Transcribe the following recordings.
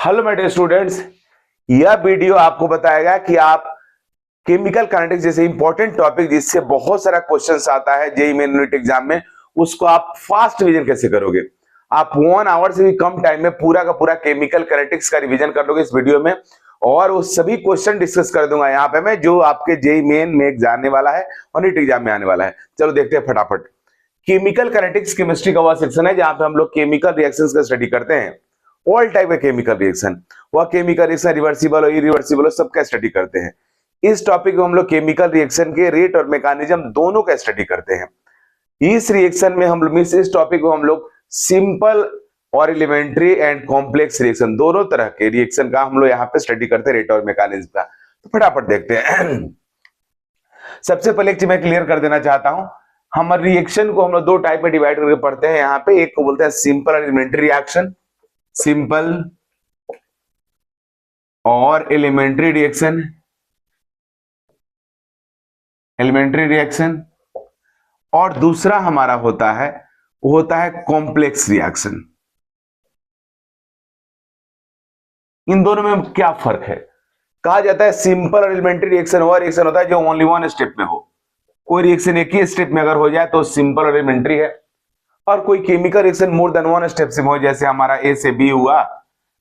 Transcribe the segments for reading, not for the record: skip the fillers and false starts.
Hello my dear students, यह video आपको बताएगा कि आप केमिकल काइनेटिक्स जैसे इंपॉर्टेंट टॉपिक जिससे बहुत सारा क्वेश्चंस आता है जेईई मेन यूनिट एग्जाम में, उसको आप फास्ट रिवीजन कैसे करोगे। आप 1 आवर से भी कम टाइम में पूरा का पूरा केमिकल काइनेटिक्स का रिवीजन कर लोगे इस वीडियो में, और वो सभी क्वेश्चन डिस्कस कर दूंगा यहाँ पे मैं, जो आपके जेईई मेन में जाने वाला है और नीट एग्जाम में आने वाला है। चलो देखते हैं फटाफट। केमिकल काइनेटिक्स केमिस्ट्री का वह सेक्शन है जहां पे हम लोग केमिकल रिएक्शंस का स्टडी करते हैं। ऑल टाइप के केमिकल रिएक्शन, वह केमिकल रिएक्शन रिवर्सिबल और इरिवर्सिबल हो, सबका स्टडी करते हैं। इस टॉपिक में हम लोग केमिकल रिएक्शन के रेट और मैकेनिज्म दोनों का स्टडी करते हैं। इस रिएक्शन में हम लोग इस टॉपिक को हम लोग सिंपल और एलिमेंट्री एंड कॉम्प्लेक्स रिएक्शन, दोनों तरह के रिएक्शन का हम लोग यहाँ पे स्टडी करते हैं, रेट और मैकेनिज्म का। तो फटाफट देखते हैं। सबसे पहले एक चीज मैं क्लियर कर देना चाहता हूं, हमारे रिएक्शन को हम लोग दो टाइप में डिवाइड करके पढ़ते हैं। यहाँ पे एक को बोलते हैं सिंपल और एलिमेंट्री रिएक्शन, सिंपल और एलिमेंट्री रिएक्शन, एलिमेंट्री रिएक्शन। और दूसरा हमारा होता है वो होता है कॉम्प्लेक्स रिएक्शन। इन दोनों में क्या फर्क है? कहा जाता है सिंपल और एलिमेंट्री रिएक्शन वह रिएक्शन होता है जो ओनली वन स्टेप में हो। कोई रिएक्शन एक ही स्टेप में अगर हो जाए तो सिंपल और एलिमेंट्री है, और कोई chemical reaction more than one step से हो, जैसे हमारा ए से बी हुआ,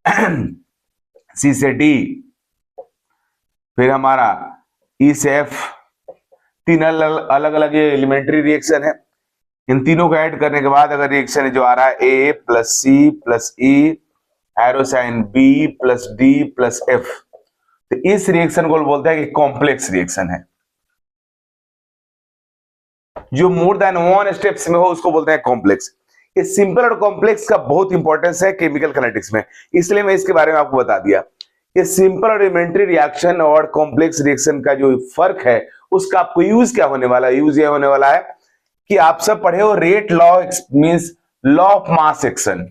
सी से डी, फिर हमारा ई से एफ, तीन अलग अलग ये एलिमेंट्री रिएक्शन है। इन तीनों को ऐड करने के बाद अगर रिएक्शन जो आ रहा है A plus C plus E arrow sign B plus D plus F, तो इस रिएक्शन को बोलते हैं कि कॉम्प्लेक्स रिएक्शन है। जो मोर देन वन स्टेप्स में हो उसको बोलते हैं कॉम्प्लेक्स। ये सिंपल और कॉम्प्लेक्स का बहुत इंपॉर्टेंस है केमिकल काइनेटिक्स में, इसलिए मैं इसके बारे में आपको बता दिया। ये सिंपल और एलिमेंट्री रिएक्शन और कॉम्प्लेक्स रिएक्शन का जो फर्क है उसका आपको यूज क्या होने वाला है? यूज ये होने वाला है कि आप सब पढ़े हो rate law, means law of mass action,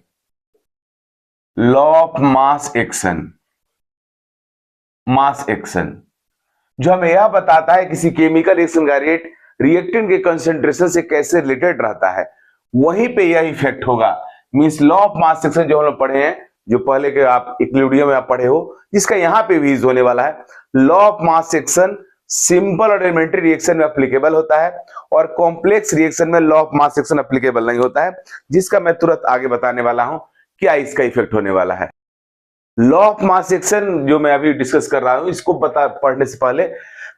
law of mass action, mass action जो हमें यह बताता है किसी केमिकल रिएक्शन का रेट रिएक्टेंट के कंसंट्रेशन से कैसे रिलेटेड रहता है, वहीं पे यह इफेक्ट होगा। Means law of mass action जो हम लोग पढ़े हैं, जो पहले के आप इक्विलिब्रियम में आप पढ़े हो, जिसका यहां पे भी यूज होने वाला है। Law of mass action simple और एलिमेंट्री रिएक्शन में एप्लीकेबल होता है, और कॉम्प्लेक्स रिएक्शन में law of mass action applicable नहीं होता है, जिसका मैं तुरंत आगे बताने वाला हूं क्या इसका इफेक्ट होने वाला है। लॉ ऑफ मास एक्शन जो मैं अभी डिस्कस कर रहा हूं, इसको पढ़ने से पहले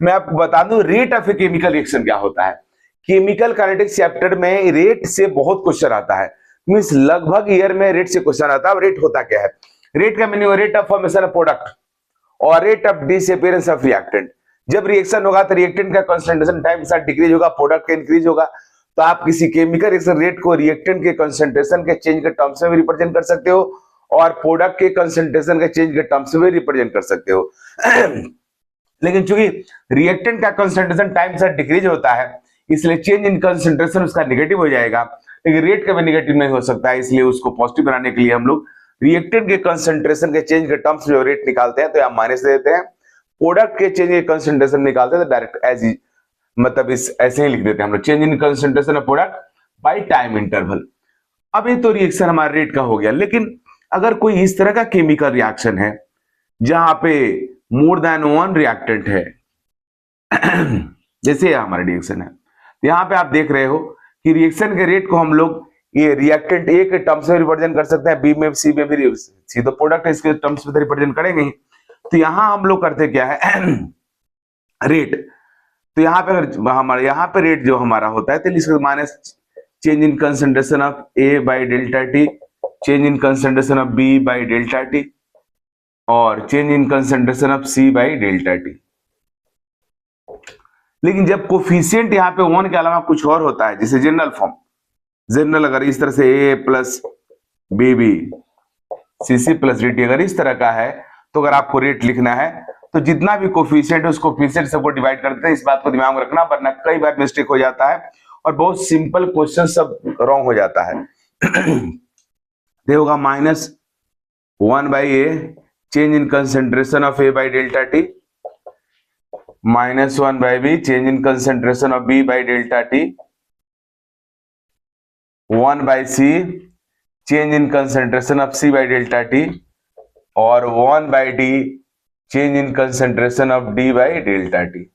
मैं आपको बता दूं rate of a chemical reaction क्या होता है। केमिकल काइनेटिक्स चैप्टर में रेट से बहुत क्वेश्चन आता है, मींस लगभग ईयर में रेट से क्वेश्चन आता है। अब रेट होता क्या है? रेट का meaning rate of formation of product और rate of disappearance of reactant. जब रिएक्शन होगा तो रिएक्टेंट का कंसंट्रेशन टाइम के साथ डिक्रीज होगा, प्रोडक्ट का इंक्रीज होगा। तो आप किसी केमिकल रिएक्शन रेट को रिएक्टेंट के कंसंट्रेशन के चेंज के टर्म्स में भी रिप्रेजेंट कर सकते हो, और प्रोडक्ट के कंसंट्रेशन के चेंज के टर्म्स में भी रिप्रेजेंट कर सकते हो। लेकिन चूंकि रिएक्टेंट का कंसंट्रेशन टाइम के साथ डिक्रीज होता है, इसलिए चेंज इन कंसंट्रेशन उसका नेगेटिव हो जाएगा, लेकिन रेट का भी नेगेटिव नहीं हो सकता है। इसलिए उसको पॉजिटिव बनाने के लिए हम लोग रिएक्टेंट के कंसंट्रेशन के चेंज के टर्म्स में जो रेट निकालते हैं तो यहाँ माइनस दे देते हैं, प्रोडक्ट के चेंज के कंसंट्रेशन निकालते हैं तो डायरेक्ट एज ही, मतलब इस ऐसे ही लिख देते हैं हम लोग, change in concentration of product by time interval. अब ये तो रिएक्शन हमारा रेट का हो गया, लेकिन अगर कोई इस तरह का केमिकल रिएक्शन है जहां पे मोर देन वन रिएक्टेंट है, जैसे हमारा रिएक्शन है, यहां पे आप देख रहे हो कि रिएक्शन के रेट को हम लोग ये रिएक्टेंट ए के टर्म्स में रिप्रेजेंट कर सकते हैं, बी में, सी में भी, सी तो प्रोडक्ट है इसके टर्म्स में रिप्रेजेंट करेंगे ही। तो यहां हम लोग करते क्या है रेट, तो यहां पे हमारे यहाँ पे रेट जो हमारा होता है तो इसका minus change in concentration of A by delta T, change in concentration of B by delta T, और change in concentration of C by delta T. लेकिन जब कोफिशिएंट यहाँ पे वन के अलावा कुछ और होता है, जैसे जनरल फॉर्म, जनरल अगर इस तरह से A plus B B C C plus D T अगर इस तरह का है, तो अगर आपको रेट लिखना है तो जितना भी कोफिशिएंट है उस कोफिशिएंट सबको डिवाइड करते हैं। इस बात को दिमाग में रखना, वरना कई बार मिस्टेक हो जाता है और बहुत सिंपल क्वेश्चन सब रॉन्ग हो जाता है। ये होगा minus 1/a change in concentration of a by delta t, minus 1/b change in concentration of b by delta T, 1/c change in concentration of c by delta T, और 1/d change in concentration of d by delta T.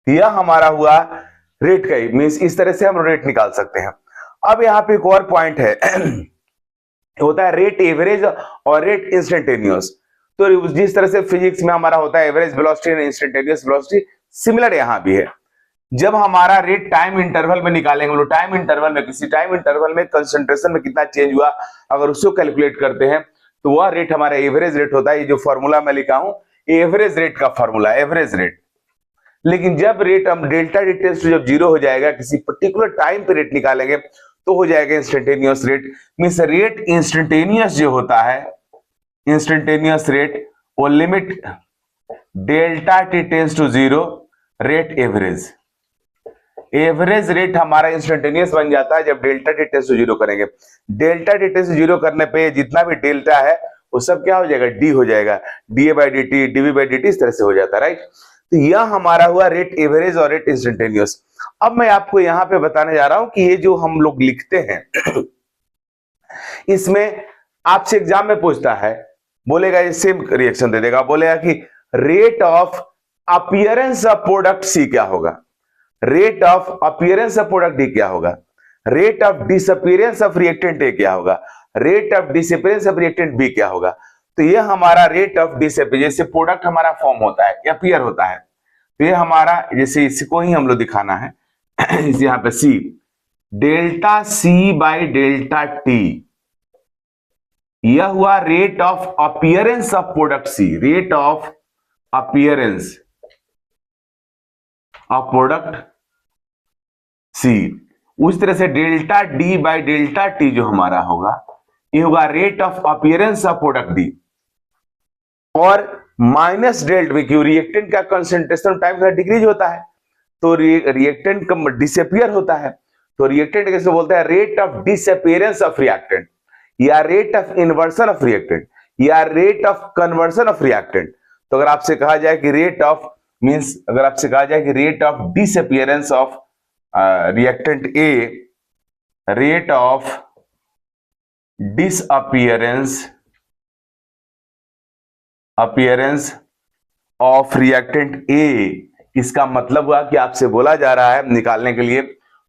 यह हमारा हुआ rate का, means इस तरह से हम rate निकाल सकते हैं। अब यहाँ पे एक और पॉइंट है होता है रेट एवरेज और रेट इंस्टेंटेनियस। तो जिस तरह से फिजिक्स में हमारा होता है average velocity and instantaneous velocity, similar यहां भी है। जब हमारा रेट टाइम इंटरवल में निकालेंगे, टाइम इंटरवल में किसी टाइम इंटरवल में कंसंट्रेशन में कितना चेंज हुआ, अगर उसको कैलकुलेट करते हैं तो वह रेट हमारा एवरेज रेट होता है। ये जो फॉर्मूला मैं लिखा हूं एवरेज रेट का फॉर्मूला, एवरेज रेट। लेकिन जब रेट हम डेल्टा टी टेंड्स टू जब जीरो हो जाएगा, किसी पर्टिकुलर टाइम पे रेट निकालेंगे तो हो जाएगा instantaneous rate. Means rate instantaneous जो होता है, इंस्टेंटेनियस रेट, वो limit delta T tends to zero, rate average. Average rate हमारा इंस्टेंटेनियस बन जाता है जब delta T tends to zero करेंगे। Delta T tends to zero करने पे जितना भी डेल्टा है वो सब क्या हो जाएगा, डी हो जाएगा, d a by d t, d v by d t, इस तरह से हो जाता है, राइट। तो यह हमारा हुआ रेट एवरेज और रेट इंस्टेंटेनियस। अब मैं आपको यहां पे बताने जा रहा हूं कि ये जो हम लोग लिखते हैं इसमें आपसे एग्जाम में पूछता है, बोलेगा ये सेम रिएक्शन दे देगा, बोलेगा कि rate of appearance of product C क्या होगा, rate of appearance of product D क्या होगा, rate of disappearance of reactant A क्या होगा, rate of disappearance of reactant B क्या होगा। तो ये हमारा रेट ऑफ डिसअपीयरेंस, जैसे प्रोडक्ट हमारा फॉर्म होता है, अपीयर होता है, तो ये हमारा, जैसे इसको ही हम लोग दिखाना है यहां पे C, delta C by delta T, यह हुआ rate of appearance of product C, rate of appearance of product C. उस तरह से delta D by delta T जो हमारा होगा ये होगा rate of appearance of product D, और माइनस डेल्ट में, क्यों रिएक्टेंट का कंसंट्रेशन टाइम का डिक्रीज होता है तो रिएक्टेंट का डिसअपीयर होता है, तो रिएक्टेंट कैसे बोलते हैं, rate of disappearance of reactant, या rate of inversion of reactant, या rate of conversion of reactant. तो अगर आपसे कहा जाए कि रेट ऑफ, मींस अगर आपसे कहा जाए कि rate of disappearance of reactant A, rate of disappearance of reactant ए, इसका मतलब हुआ कि आपसे बोला जा रहा है निकालने के लिए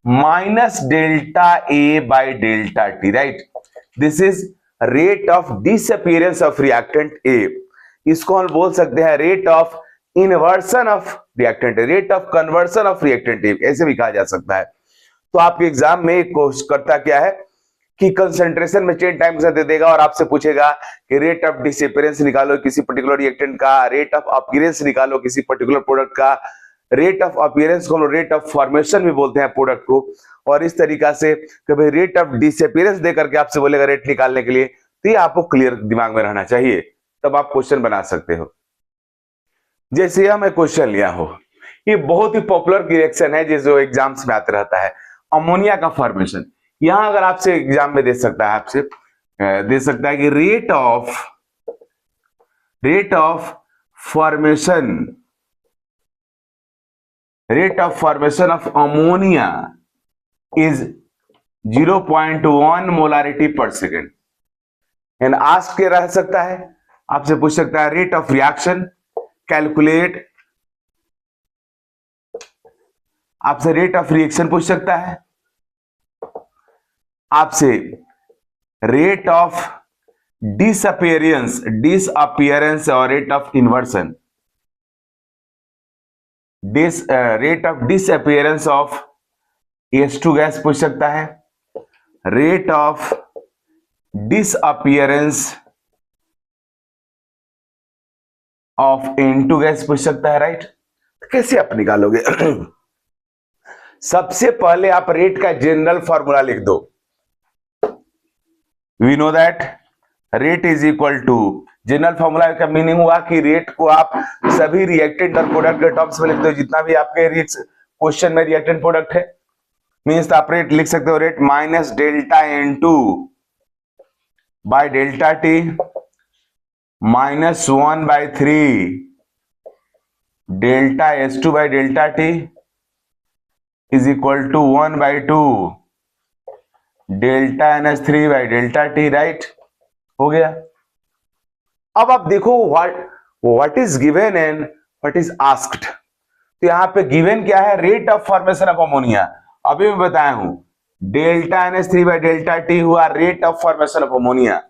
minus delta A by delta t, right. This is rate of disappearance of reactant ए। इसको हम बोल सकते हैं rate of inversion of reactant, rate of conversion of reactant ए, ऐसे भी कहा जा सकता है। तो आपके एग्जाम में कोर्स करता क्या है कि कंसंट्रेशन में चेंज टाइम दे देगा और आपसे पूछेगा कि रेट ऑफ डिसअपीयरेंस निकालो किसी पर्टिकुलर रिएक्टेंट का, रेट ऑफ अपीयरेंस निकालो किसी पर्टिकुलर प्रोडक्ट का, रेट ऑफ अपीयरेंस को हम रेट ऑफ फॉर्मेशन भी बोलते हैं प्रोडक्ट को, और इस तरीका से कभी रेट ऑफ डिसअपीयरेंस दे करके आपसे बोलेगा रेट निकालने के लिए। तो ये आपको क्लियर दिमाग में रहना चाहिए, तब आप क्वेश्चन बना सकते हो। जैसे यह मैं क्वेश्चन लिया हो, ये बहुत ही पॉपुलर रिएक्शन है जो एग्जाम्स में आते रहता है, अमोनिया का फॉर्मेशन। यहां अगर आपसे एग्जाम में दे सकता है, आपसे दे सकता है कि rate of formation of ammonia is 0.1 molarity पर सेकेंड। एंड आस्क के रह सकता है, आपसे पूछ सकता है रेट ऑफ रिएक्शन कैलकुलेट, आपसे रेट ऑफ रिएक्शन पूछ सकता है, आपसे रेट ऑफ डिसअपीयरेंस और rate of inversion, rate of disappearance of H2 gas पूछ सकता है, rate of disappearance of N2 gas पूछ सकता है, राइट। कैसे आप निकालोगे सबसे पहले आप रेट का जनरल फॉर्मूला लिख दो। We know that rate is equal to, general formula का मीनिंग हुआ कि रेट को आप सभी रिएक्टेंट और प्रोडक्ट के टर्म्स में लिख दो, जितना भी आपके क्वेश्चन में रिएक्टेंट प्रोडक्ट है। मींस आप रेट लिख सकते हो rate minus delta N2 by delta t minus 1/3 delta H2 by delta t is equal to 1/2 delta NH3 by delta t, right. हो गया। अब आप देखो what is given and what is asked. तो यहाँ पे गिवन क्या है, rate of formation of ammonia. अभी मैं बताया हूं delta NH3 by delta t हुआ rate of formation of ammonia,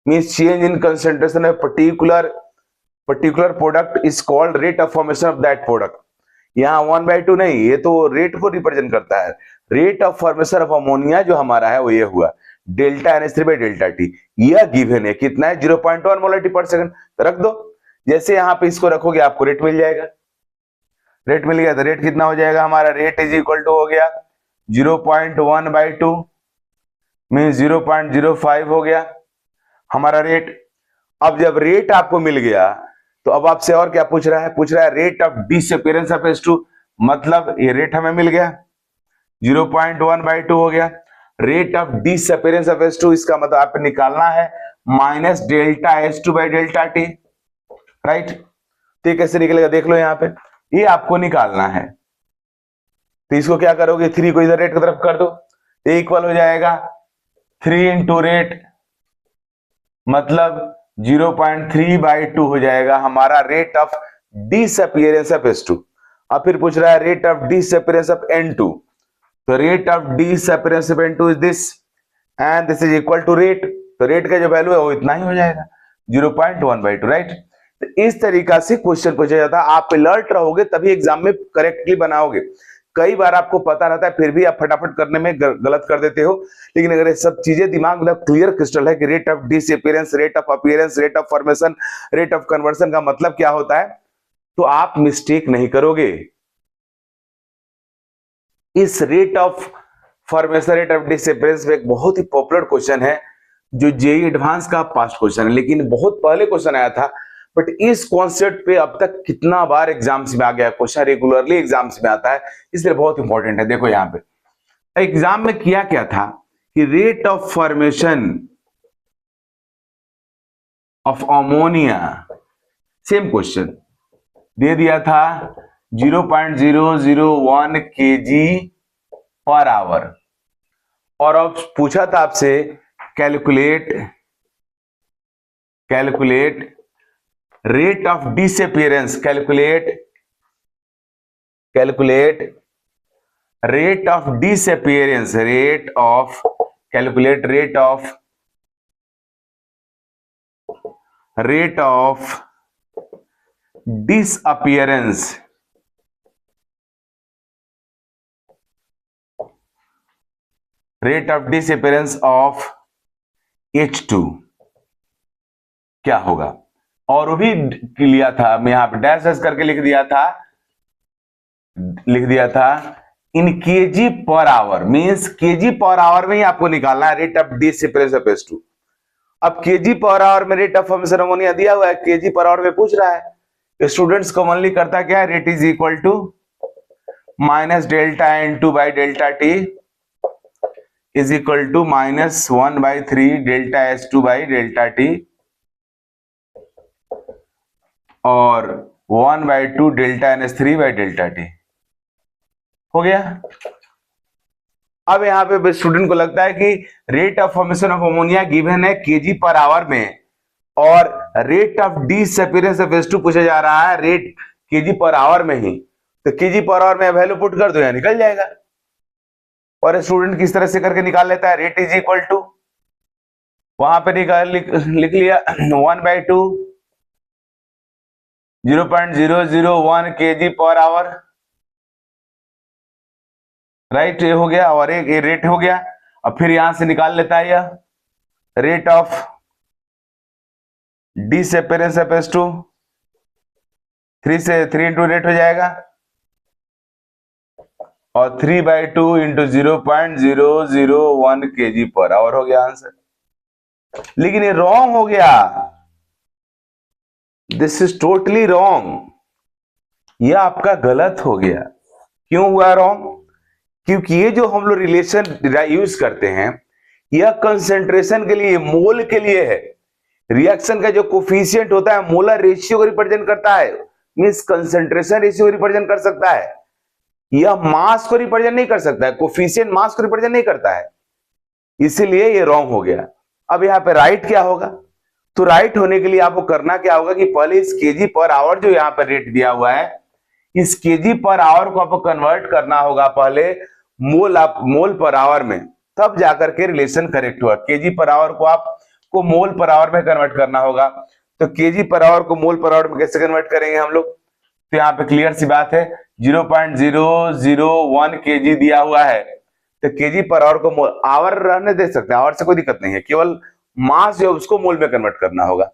means change in concentration of particular product is called rate of formation of that product. यहाँ 1/2 नहीं, ये तो रेट को रिप्रेजेंट करता है। Rate of formation of ammonia जो हमारा है वो ये हुआ delta NH3 by delta T. यह गिवन है कितना है, 0.1 मोलरिटी पर सेकंड। रख दो, जैसे यहाँ पे इसको रखोगे आपको रेट मिल जाएगा। रेट मिल गया तो रेट कितना हो जाएगा हमारा, रेट इज इक्वल टू हो गया 0.1/2 मीन्स 0.05 हो गया हमारा रेट। अब जब रेट आपको मिल गया तो अब आपसे और क्या पूछ रहा है, पूछ रहा है rate of disappearance of H2, मतलब ये रेट हमें मिल गया 0.1/2 हो गया। Rate of disappearance of H2 इसका मतलब आपको निकालना है minus delta H2 by delta t, right. तो ये कैसे निकलेगा देख लो, यहाँ पे ये आपको निकालना है। तो इसको क्या करोगे, 3 को इधर रेट की तरफ कर दो, इक्वल हो जाएगा 3 इंटू रेट, मतलब 0.3/2 हो जाएगा हमारा rate of disappearance of H2। अब फिर पूछ रहा है rate of disappearance of N2, तो rate of disappearance of N2 is this and this is equal to rate. तो रेट का जो वैल्यू है वो इतना ही हो जाएगा 0.1/2, राइट। तो इस तरीका से क्वेश्चन पूछा जाता है। आप अलर्ट रहोगे तभी एग्जाम में करेक्टली बनाओगे। कई बार आपको पता रहता है फिर भी आप फटाफट करने में गलत कर देते हो, लेकिन अगर ये सब चीजें दिमाग में क्लियर क्रिस्टल है कि rate of disappearance, rate of appearance, rate of formation, rate of conversion का मतलब क्या होता है, तो आप मिस्टेक नहीं करोगे। इस rate of formation, rate of disappearance में एक बहुत ही पॉपुलर क्वेश्चन है जो जेईई एडवांस का पास्ट क्वेश्चन है, लेकिन बहुत पहले क्वेश्चन आया था। बट इस कॉन्सेप्ट पे अब तक कितना बार एग्जाम्स में आ गया क्वेश्चन, रेगुलरली एग्जाम्स में आता है, इसलिए बहुत इंपॉर्टेंट है। देखो यहाँ पे एग्जाम में किया क्या था कि rate of formation of ammonia, same question दे दिया था 0.001 kg पर आवर, और अब पूछा था आपसे calculate rate of disappearance, calculate rate of disappearance, calculate rate of disappearance of H2 क्या होगा। और वो भी लिया था, मैं यहां पे डैश डैश करके लिख दिया था in KG per hour, means KG per hour में ही आपको निकालना है rate of disappearance of H2। अब केजी पर आवर में रेट ऑफ फॉर्मेशन अमोनिया दिया हुआ है, केजी पर आवर में पूछ रहा है। स्टूडेंट्स कॉमनली करता क्या है, rate is equal to minus delta N2 by delta t is equal to minus 1/3 delta H2 by delta T और 1/2 delta NH3 by delta T. हो गया। अब यहां पे स्टूडेंट को लगता है कि rate of formation of ammonia given है केजी पर आवर में, और rate of disappearance of H2 पूछा जा रहा है रेट केजी पर आवर में ही, तो केजी पर आवर में वैल्यू पुट कर दो या निकल जाएगा। और स्टूडेंट किस तरह से करके निकाल लेता है, रेट इज इक्वल टू वहां पे लिख लिया 1/2 0.001 kg पर आवर, राइट, ये हो गया। और एक रेट हो गया। अब फिर यहां से निकाल लेता है यह rate of disappearance of H2, 3 into rate हो जाएगा, और 3/2 इंटू 0.001 kg पर आवर हो गया आंसर। लेकिन ये रॉन्ग हो गया, दिस इज टोटली रॉन्ग, यह आपका गलत हो गया। क्यों हुआ रॉन्ग, क्योंकि ये जो हम लोग रिलेशन यूज करते हैं यह कंसेंट्रेशन के लिए, मोल के लिए है। रिएक्शन का जो कोफिशिएंट होता है मोलर रेशियो को रिप्रेजेंट करता है, मींस कंसेंट्रेशन रेशियो को रिप्रेजेंट कर सकता है। यह मास को रिप्रेजेंट नहीं कर सकता है, कोफिशिएंट मास को रिप्रेजेंट नहीं करता है, इसीलिए ये रॉन्ग हो गया। अब यहाँ पे राइट क्या होगा, तो राइट होने के लिए आपको करना क्या होगा कि पहले इस केजी पर आवर जो यहाँ पर रेट दिया हुआ है, इस केजी पर आवर को आपको कन्वर्ट करना होगा पहले मोल पर आवर में, तब जाकर के रिलेशन करेक्ट हुआ। केजी पर आवर को आपको मोल पर आवर में कन्वर्ट करना होगा, तो केजी पर आवर को मोल पर आवर में कैसे कन्वर्ट करेंगे हम लोग, तो यहाँ पे क्लियर सी बात है 0.001 केजी दिया हुआ है, तो केजी पर आवर को मोल, आवर रहने दे सकते हैं, आवर से कोई दिक्कत नहीं है, केवल मास जो उसको मोल में कन्वर्ट करना होगा।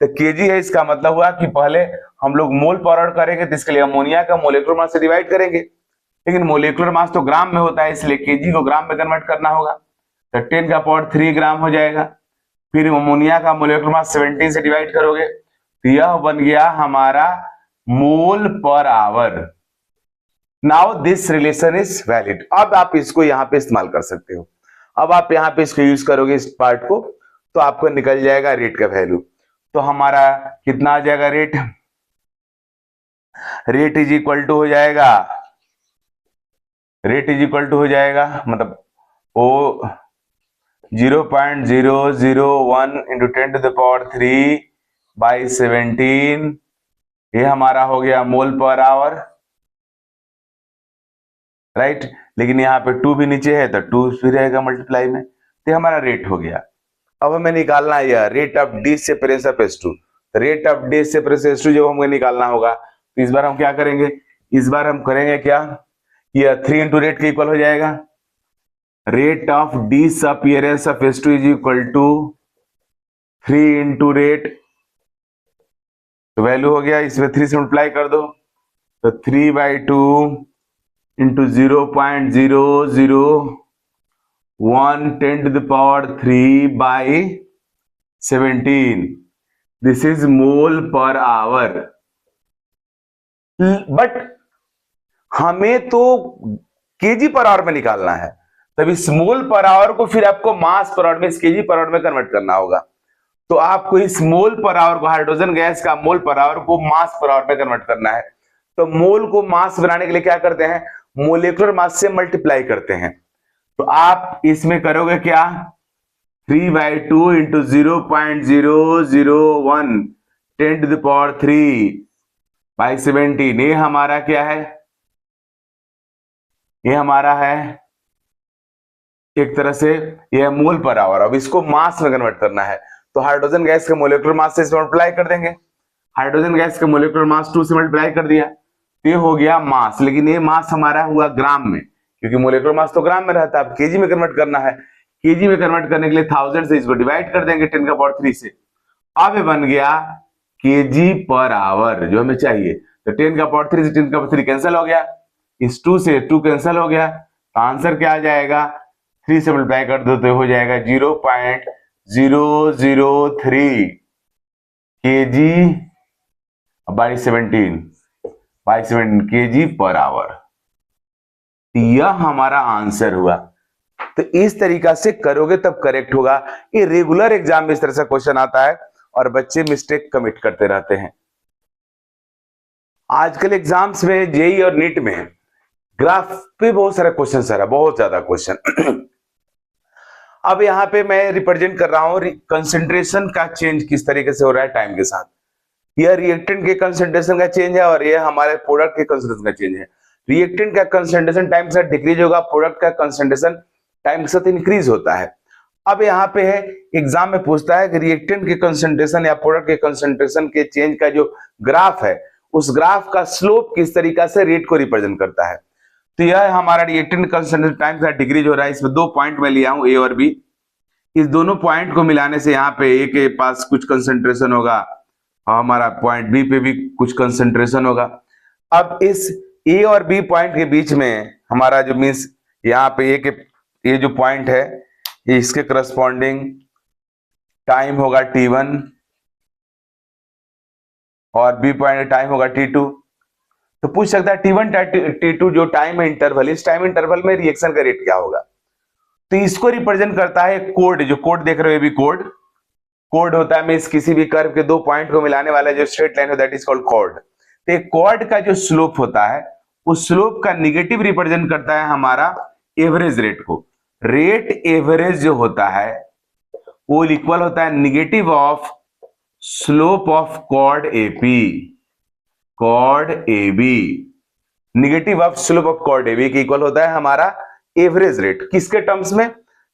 तो केजी है, इसका मतलब हुआ कि पहले हम लोग मोल पर आवर करेंगे, तो इसके लिए अमोनिया का मोलेकुलर मास से डिवाइड करेंगे, लेकिन मोलेकुलर मास तो ग्राम में होता है, इसलिए केजी को ग्राम में कन्वर्ट करना होगा, तो 10 का पावर 3 ग्राम हो जाएगा। फिर अमोनिया का मोलेकुलर मास 17 से डिवाइड करोगे, तो यह बन गया हमारा mole per hour. Now this relation is valid. अब आप इसको यहां पे इस्तेमाल कर सकते हो। अब आप यहां पे इसको यूज करोगे इस पार्ट को, तो आपको निकल जाएगा रेट का वैल्यू। तो हमारा कितना आ जाएगा rate, rate is equal to हो जाएगा, रेट इज इक्वल टू हो जाएगा मतलब oh 0.001 into 10 to the power 3 by 17, ये हमारा हो गया मोल पर आवर, राइट। लेकिन यहाँ पे 2 भी नीचे है, तो 2 भी रहेगा मल्टीप्लाई में, तो हमारा रेट हो गया। अब हमें निकालना है यह rate of D separation of S2। Rate of D separation S2 जब हमें निकालना होगा, तो इस बार हम क्या करेंगे, इस बार हम करेंगे क्या, यह 3 इंटू रेट के इक्वल हो जाएगा। Rate of disappearance of S2 is equal to 3 into rate, तो वैल्यू हो गया, इसमें 3 से मल्टीप्लाई कर दो, तो 3/2 into 0.001 10 to the power 3 by 17, this is mole per hour. But हमें तो केजी पर आवर में निकालना है, तब इस मोल पर आवर को फिर आपको मास पर आवर में, इस केजी पर आवर में कन्वर्ट करना होगा। तो आपको इस मोल पर आवर को, हाइड्रोजन गैस का मोल पर आवर को मास पर आवर में कन्वर्ट करना है। तो मोल को मास बनाने के लिए क्या करते हैं, मोलेकुलर मास से मल्टीप्लाई करते हैं। तो आप इसमें करोगे क्या, 3/2 into 0.001 10 to the power 3 by 17, ये हमारा क्या है, ये हमारा है एक तरह से यह मोल पर आवर। अब इसको मास में कन्वर्ट करना है, तो हाइड्रोजन गैस के मोलेकुलर मास से मल्टीप्लाई कर देंगे। हाइड्रोजन गैस का मोलेकुलर मास 2 से मल्टीप्लाई कर दिया, ये हो गया मास। लेकिन ये मास हमारा हुआ ग्राम में, क्योंकि मोलेकुलर मास तो ग्राम में रहता है। अब केजी में कन्वर्ट करना है, केजी में कन्वर्ट करने के लिए 1000 से इसको डिवाइड कर देंगे 10 का पावर 3 से। अब ये बन गया केजी पर आवर जो हमें चाहिए। तो 10 का पावर 3 से 10 का पावर 3 कैंसिल हो गया, इस 2 से 2 कैंसिल हो गया, तो आंसर क्या आ जाएगा, 3 से मल्टीप्लाई कर दो तो हो जाएगा 0.003 KG by 17 KG per our. यह हमारा आंसर हुआ। तो इस तरीका से करोगे तब करेक्ट होगा। ये रेगुलर एग्जाम में इस तरह से क्वेश्चन आता है और बच्चे मिस्टेक कमिट करते रहते हैं। आजकल एग्जाम्स में जेई और नीट में ग्राफ पे बहुत सारे क्वेश्चन आ रहा है, बहुत ज्यादा क्वेश्चन। अब यहाँ पे मैं रिप्रेजेंट कर रहा हूं कंसंट्रेशन का चेंज किस तरीके से हो रहा है टाइम के साथ। यह रिएक्टेंट के कंसंट्रेशन का चेंज है और यह हमारे प्रोडक्ट के कंसंट्रेशन का चेंज है। रिएक्टेंट का कंसंट्रेशन टाइम के साथ डिक्रीज होगा, प्रोडक्ट का कंसंट्रेशन टाइम के साथ इंक्रीज होता है। अब यहाँ पे है एग्जाम में पूछता है कि रिएक्टेंट के कंसंट्रेशन या प्रोडक्ट के कंसंट्रेशन के चेंज का जो ग्राफ है, उस ग्राफ का स्लोप किस तरीका से रेट को रिप्रेजेंट करता है। तो यह हमारा रिएक्टेंट कंसंट्रेशन टाइम के साथ डिक्रीज हो रहा है। इसमें 2 पॉइंट मैं लिया हूं, ए और बी। इस दोनों पॉइंट को मिलाने से यहाँ पे ए के पास कुछ कंसंट्रेशन होगा और हमारा पॉइंट बी पे भी कुछ कंसंट्रेशन होगा। अब इस ए और बी पॉइंट के बीच में हमारा जो मीन्स यहाँ पे ए के ये जो पॉइंट है, इसके करस्पॉन्डिंग टाइम होगा T1 और बी पॉइंट टाइम होगा T2। तो पूछ सकता है T1 T2 जो टाइम है इंटरवल, इस टाइम इंटरवल में रिएक्शन का रेट क्या होगा। तो इसको रिप्रेजेंट करता है कोड, जो कोड देख रहे हो, ये भी कोड होता है। मींस किसी भी कर्व के 2 पॉइंट को मिलाने वाला जो स्ट्रेट लाइन होता है, दैट इज कॉल्ड कॉर्ड। तो कॉर्ड का जो स्लोप होता है, उस स्लोप का निगेटिव रिप्रेजेंट करता है हमारा एवरेज रेट को। रेट एवरेज जो होता है वो विल इक्वल होता है negative of slope of chord AP, chord AB, negative of slope of chord AB के इक्वल होता है हमारा एवरेज रेट। किसके टर्म्स में?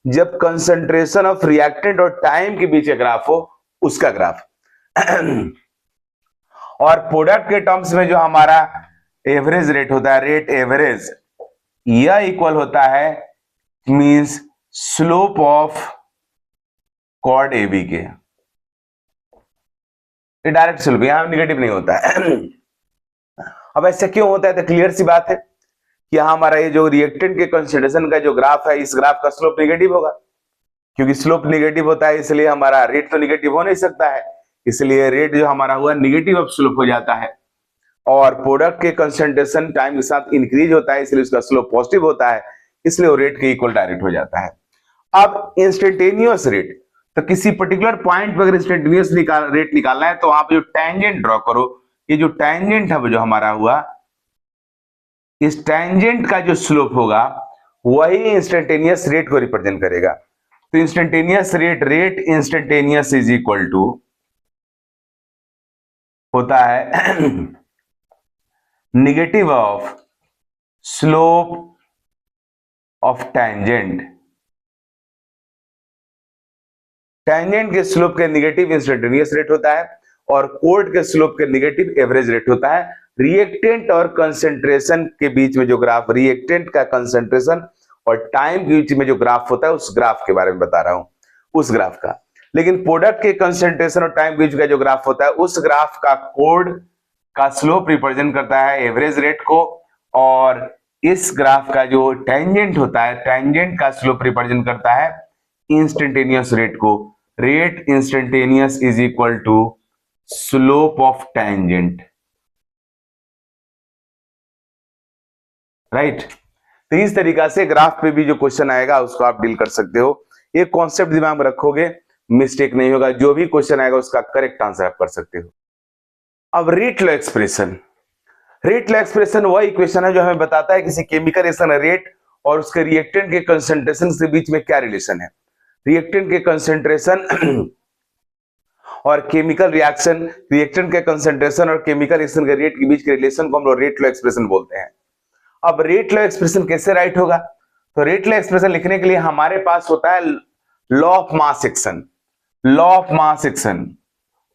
जब कंसंट्रेशन ऑफ रिएक्टेंट और टाइम के बीच का ग्राफ हो, उसका ग्राफ। और प्रोडक्ट के टर्म्स में जो हमारा एवरेज रेट होता है, रेट एवरेज, यह इक्वल होता है means slope of chord AB के। डायरेक्ट स्लोप, यहां निगेटिव नहीं होता है। अब ऐसा क्यों होता है? तो क्लियर सी बात है कि हमारा ये जो रिएक्टेंट के कंसंट्रेशन का जो ग्राफ है, इस ग्राफ का स्लोप निगेटिव होगा, क्योंकि स्लोप निगेटिव होता है, इसलिए हमारा रेट तो निगेटिव हो नहीं सकता है, इसलिए रेट जो हमारा हुआ निगेटिव ऑफ स्लोप हो जाता है। और प्रोडक्ट के कंसंट्रेशन टाइम के साथ इंक्रीज होता है, इसलिए उसका स्लोप पॉजिटिव होता है, इसलिए वो रेट के इक्वल डायरेक्ट हो जाता है। अब इंस्टेंटेनियस रेट, तो किसी पर्टिकुलर पॉइंट पर अगर इंस्टेंटेनियस रेट निकालना है तो आप जो टैंजेंट ड्रॉ करो, ये जो टैंजेंट है वो जो हमारा हुआ, इस टैंजेंट का जो स्लोप होगा वही इंस्टेंटेनियस रेट को रिप्रेजेंट करेगा। तो instantaneous rate, rate instantaneous is equal to होता है negative of slope of tangent. Tangent के स्लोप के निगेटिव इंस्टेंटेनियस रेट होता है और कोड के स्लोप के निगेटिव एवरेज रेट होता है। रिएक्टेंट और कंसंट्रेशन के बीच में जो ग्राफ, रिएक्टेंट का कंसंट्रेशन और टाइम के बीच में जो ग्राफ होता है, उस ग्राफ के बारे में बता रहा हूं, उस ग्राफ का। लेकिन प्रोडक्ट के कंसंट्रेशन और टाइम के बीच का जो ग्राफ होता है, उस ग्राफ का कोड का स्लोप रिप्रेजेंट करता है एवरेज रेट को, और इस ग्राफ का जो टेंजेंट होता है, टेंजेंट का स्लोप रिप्रेजेंट करता है इंस्टेंटेनियस रेट को। Rate instantaneous is equal to slope of tangent, right. तो इस तरीका से ग्राफ पे भी जो क्वेश्चन आएगा उसको आप डील कर सकते हो। ये कॉन्सेप्ट दिमाग में रखोगे, मिस्टेक नहीं होगा, जो भी क्वेश्चन आएगा उसका करेक्ट आंसर आप कर सकते हो। अब rate law expression, rate law expression वह इक्वेशन है जो हमें बताता है किसी केमिकल रिएक्शन रेट और उसके रिएक्टेंट के कंसंट्रेशन के बीच में क्या रिलेशन है। रिएक्टेंट के कंसंट्रेशन और केमिकल रिएक्शन, रिएक्टेंट के कंसंट्रेशन और केमिकल रिएक्शन के रेट के बीच के रिलेशन को हम लोग रेट लॉ एक्सप्रेशन बोलते हैं। अब रेट लॉ एक्सप्रेशन कैसे राइट होगा? तो रेट लॉ एक्सप्रेशन लिखने के लिए हमारे पास होता है law of mass action, law of mass action,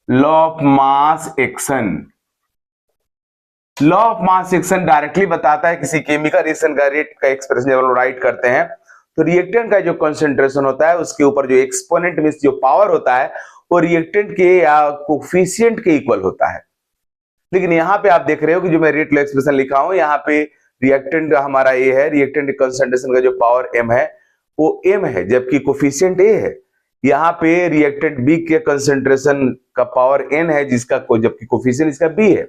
law of mass action. Law of mass action directly बताता है किसी केमिकल रिएक्शन का रेट का एक्सप्रेशन जब हम राइट करते हैं तो रिएक्टेंट का जो कंसंट्रेशन होता है उसके ऊपर जो एक्सपोनेंट मींस जो पावर होता है वो रिएक्टेंट के या कोफिशिएंट के इक्वल होता है। लेकिन यहां पे आप देख रहे हो कि जो मैं रेट लॉ एक्सप्रेशन लिखा हूं, यहां पे रिएक्टेंट हमारा ए है, रिएक्टेंट कंसंट्रेशन का जो पावर m है वो m है, जबकि कोफिशिएंट a है। यहाँ पे रिएक्टेंट B के कंसंट्रेशन का पावर n है, जिसका जबकि कोफिशिएंट इसका B है।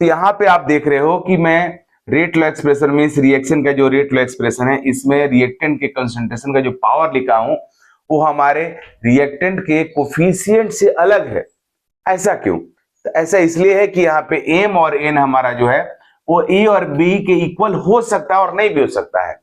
तो यहाँ पे आप देख रहे हो कि मैं rate law expression means reaction का जो रेट लॉ एक्सप्रेशन है, इसमें रिएक्टेंट के कंसंट्रेशन का जो पावर लिखा हूं वो हमारे रिएक्टेंट के कोफिशिएंट से अलग है। ऐसा क्यों? तो ऐसा इसलिए है कि यहाँ पे m और n हमारा जो है वो a और b के इक्वल हो सकता है और नहीं भी हो सकता है।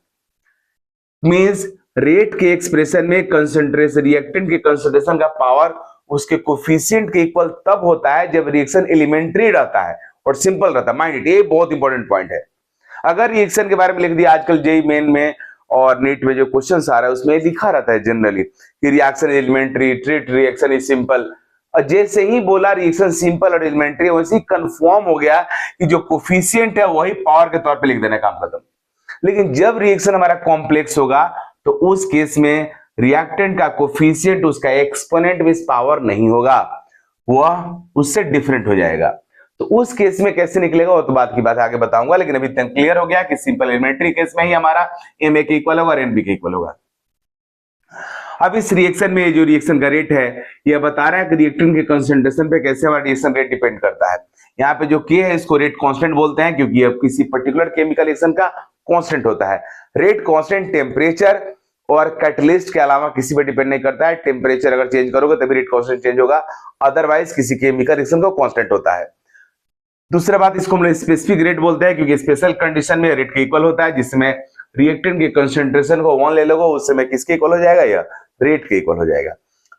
मींस रेट के एक्सप्रेशन में कंसंट्रेशन, रिएक्टेंट के कंसंट्रेशन का पावर उसके कोफिशिएंट के इक्वल तब होता है जब रिएक्शन एलिमेंट्री रहता है और सिंपल रहता है। माइंड इट, ये बहुत इंपॉर्टेंट पॉइंट है। अगर रिएक्शन के बारे में लिख दिया, आजकल जेईई मेन में और नीट में जो क्वेश्चंस आ रहा है उसमें लिखा रहता है जनरली कि reaction elementary, treat reaction is simple, और जैसे ही बोला रिएक्शन सिंपल और एलिमेंट्री, वैसे ही कंफर्म हो गया कि जो कोफिशिएंट है वही पावर के तौर पे लिख देना, काम खत्म। लेकिन जब रिएक्शन हमारा कॉम्प्लेक्स होगा तो उस केस में रिएक्टेंट का कोफिशिएंट उसका एक्सपोनेंट मींस पावर नहीं होगा, वह उससे डिफरेंट हो जाएगा। तो उस केस में कैसे निकलेगा वो तो बात की बात आगे बताऊंगा, लेकिन अभी तक क्लियर हो गया कि सिंपल एलिमेंट्री केस में ही हमारा m a के इक्वल होगा और n b के इक्वल होगा। अब इस रिएक्शन में जो रिएक्शन का रेट है यह बता रहा है कि रिएक्टेंट के कंसंट्रेशन पे कैसे हमारा रिएक्शन रेट डिपेंड करता है। यहाँ पे जो k है इसको रेट कांस्टेंट बोलते हैं, क्योंकि यह किसी पर्टिकुलर केमिकल रिएक्शन का कांस्टेंट होता है। रेट कांस्टेंट टेम्परेचर और कैटलिस्ट के अलावा किसी पे डिपेंड नहीं करता है। टेम्परेचर अगर चेंज करोगे तभी रेट कांस्टेंट चेंज होगा, अदरवाइज किसी केमिकल रिएक्शन का कांस्टेंट होता है। दूसरा बात, इसको हम लोग स्पेसिफिक रेट बोलते हैं क्योंकि स्पेशल कंडीशन में रेट के इक्वल होता है, जिसमें रिएक्टेंट के कंसंट्रेशन को 1 ले लोगे उस समय किसके इक्वल हो जाएगा, या रेट के इक्वल हो जाएगा।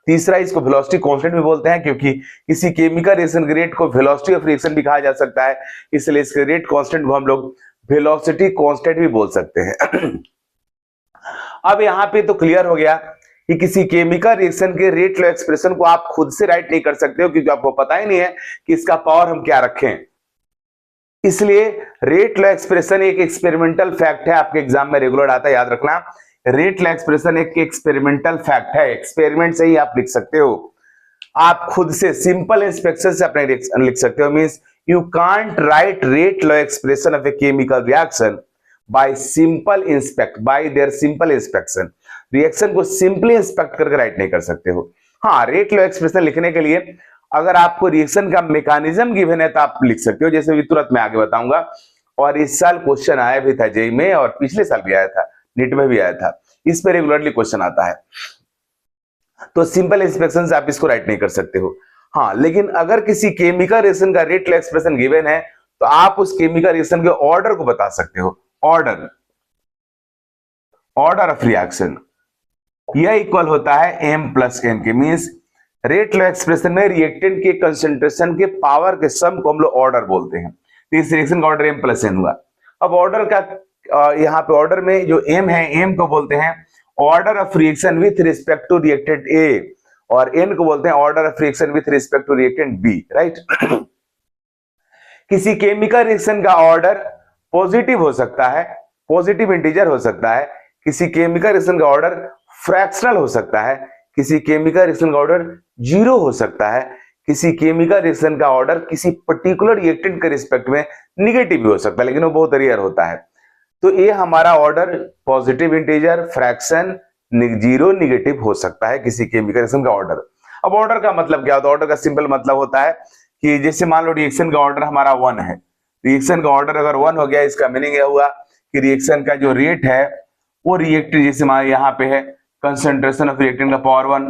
तीसरा, इसको वेलोसिटी कांस्टेंट भी बोलते हैं, क्योंकि किसी केमिकल रिएक्शन के रेट को वेलोसिटी ऑफ रिएक्शन भी कहा जा सकता है, इसलिए इसके रेट कांस्टेंट को हम लोग वेलोसिटी कांस्टेंट भी बोल सकते हैं। अब यहां पे तो क्लियर हो गया कि किसी केमिकल रिएक्शन के रेट लॉ एक्सप्रेशन को आप खुद से राइट नहीं कर सकते हो, क्योंकि आपको पता ही नहीं है कि इसका पावर हम क्या रखें। इसलिए रेट लॉ एक्सप्रेशन एक एक्सपेरिमेंटल फैक्ट है, आपके एग्जाम में रेगुलर आता है, याद रखना। रेट लॉ एक्सप्रेशन एक एक्सपेरिमेंटल फैक्ट है, एक्सपेरिमेंट से ही आप लिख सकते हो। आप खुद से सिंपल इंस्पेक्शन से अपने रिएक्शन लिख सकते हो। Means you can't write rate law expression of a chemical reaction by there simple inspection. Reaction को सिंपली इंस्पेक्ट करके राइट नहीं कर सकते हो। हाँ, रेट लॉ एक्सप्रेशन लिखने के लिए अगर आपको रिएक्शन का मैकेनिज्म गिवन है तो आप लिख सकते हो, जैसे भी तुरंत मैं आगे बताऊंगा। और इस साल क्वेश्चन आया भी था जेईई में, और पिछले साल भी आया था, नीट में भी आया था, इस पर रेगुलरली क्वेश्चन आता है। तो सिंपल इंस्पेक्शन से आप इसको राइट नहीं कर सकते हो। हाँ, लेकिन अगर किसी केमिकल रिएक्शन का रेट लॉ एक्सप्रेशन गिवन है तो आप उस केमिकल रिएक्शन के ऑर्डर को बता सकते हो। ऑर्डर ऑफ रिएक्शन यह इक्वल होता है m प्लस n के। मींस रेट लॉ एक्सप्रेशन में रिएक्टेंट के कंसंट्रेशन के पावर के सम को हम लोग ऑर्डर बोलते हैं। तो इस रिएक्शन का ऑर्डर m प्लस n हुआ। अब ऑर्डर का यहाँ पे ऑर्डर में जो m है, m को बोलते हैं order of reaction with respect to reactant A, और n को बोलते हैं order of reaction with respect to reactant B, right. किसी केमिकल रिएक्शन का ऑर्डर पॉजिटिव हो सकता है, पॉजिटिव इंटीजर हो सकता है। किसी केमिकल रिएक्शन का ऑर्डर फ्रैक्शनल हो सकता है। किसी केमिकल रिएक्शन का ऑर्डर 0 हो सकता है। किसी केमिकल रिएक्शन का ऑर्डर किसी पर्टिकुलर रिएक्टेंट के रिस्पेक्ट में निगेटिव भी हो सकता है, लेकिन वो बहुत रेयर होता है। तो ये हमारा order positive integer, fraction, 0, negative हो सकता है किसी केमिकल रिएक्शन का ऑर्डर। अब ऑर्डर का मतलब क्या होता है? ऑर्डर का सिंपल मतलब होता है कि जैसे मान लो रिएक्शन का ऑर्डर हमारा 1 है, रिएक्शन का ऑर्डर अगर 1 हो गया, इसका मीनिंग यह हुआ कि रिएक्शन का जो रेट है वो रिएक्टेंट, जैसे मान यहाँ पे है कंसंट्रेशन ऑफ रिएक्टेंट का पावर 1,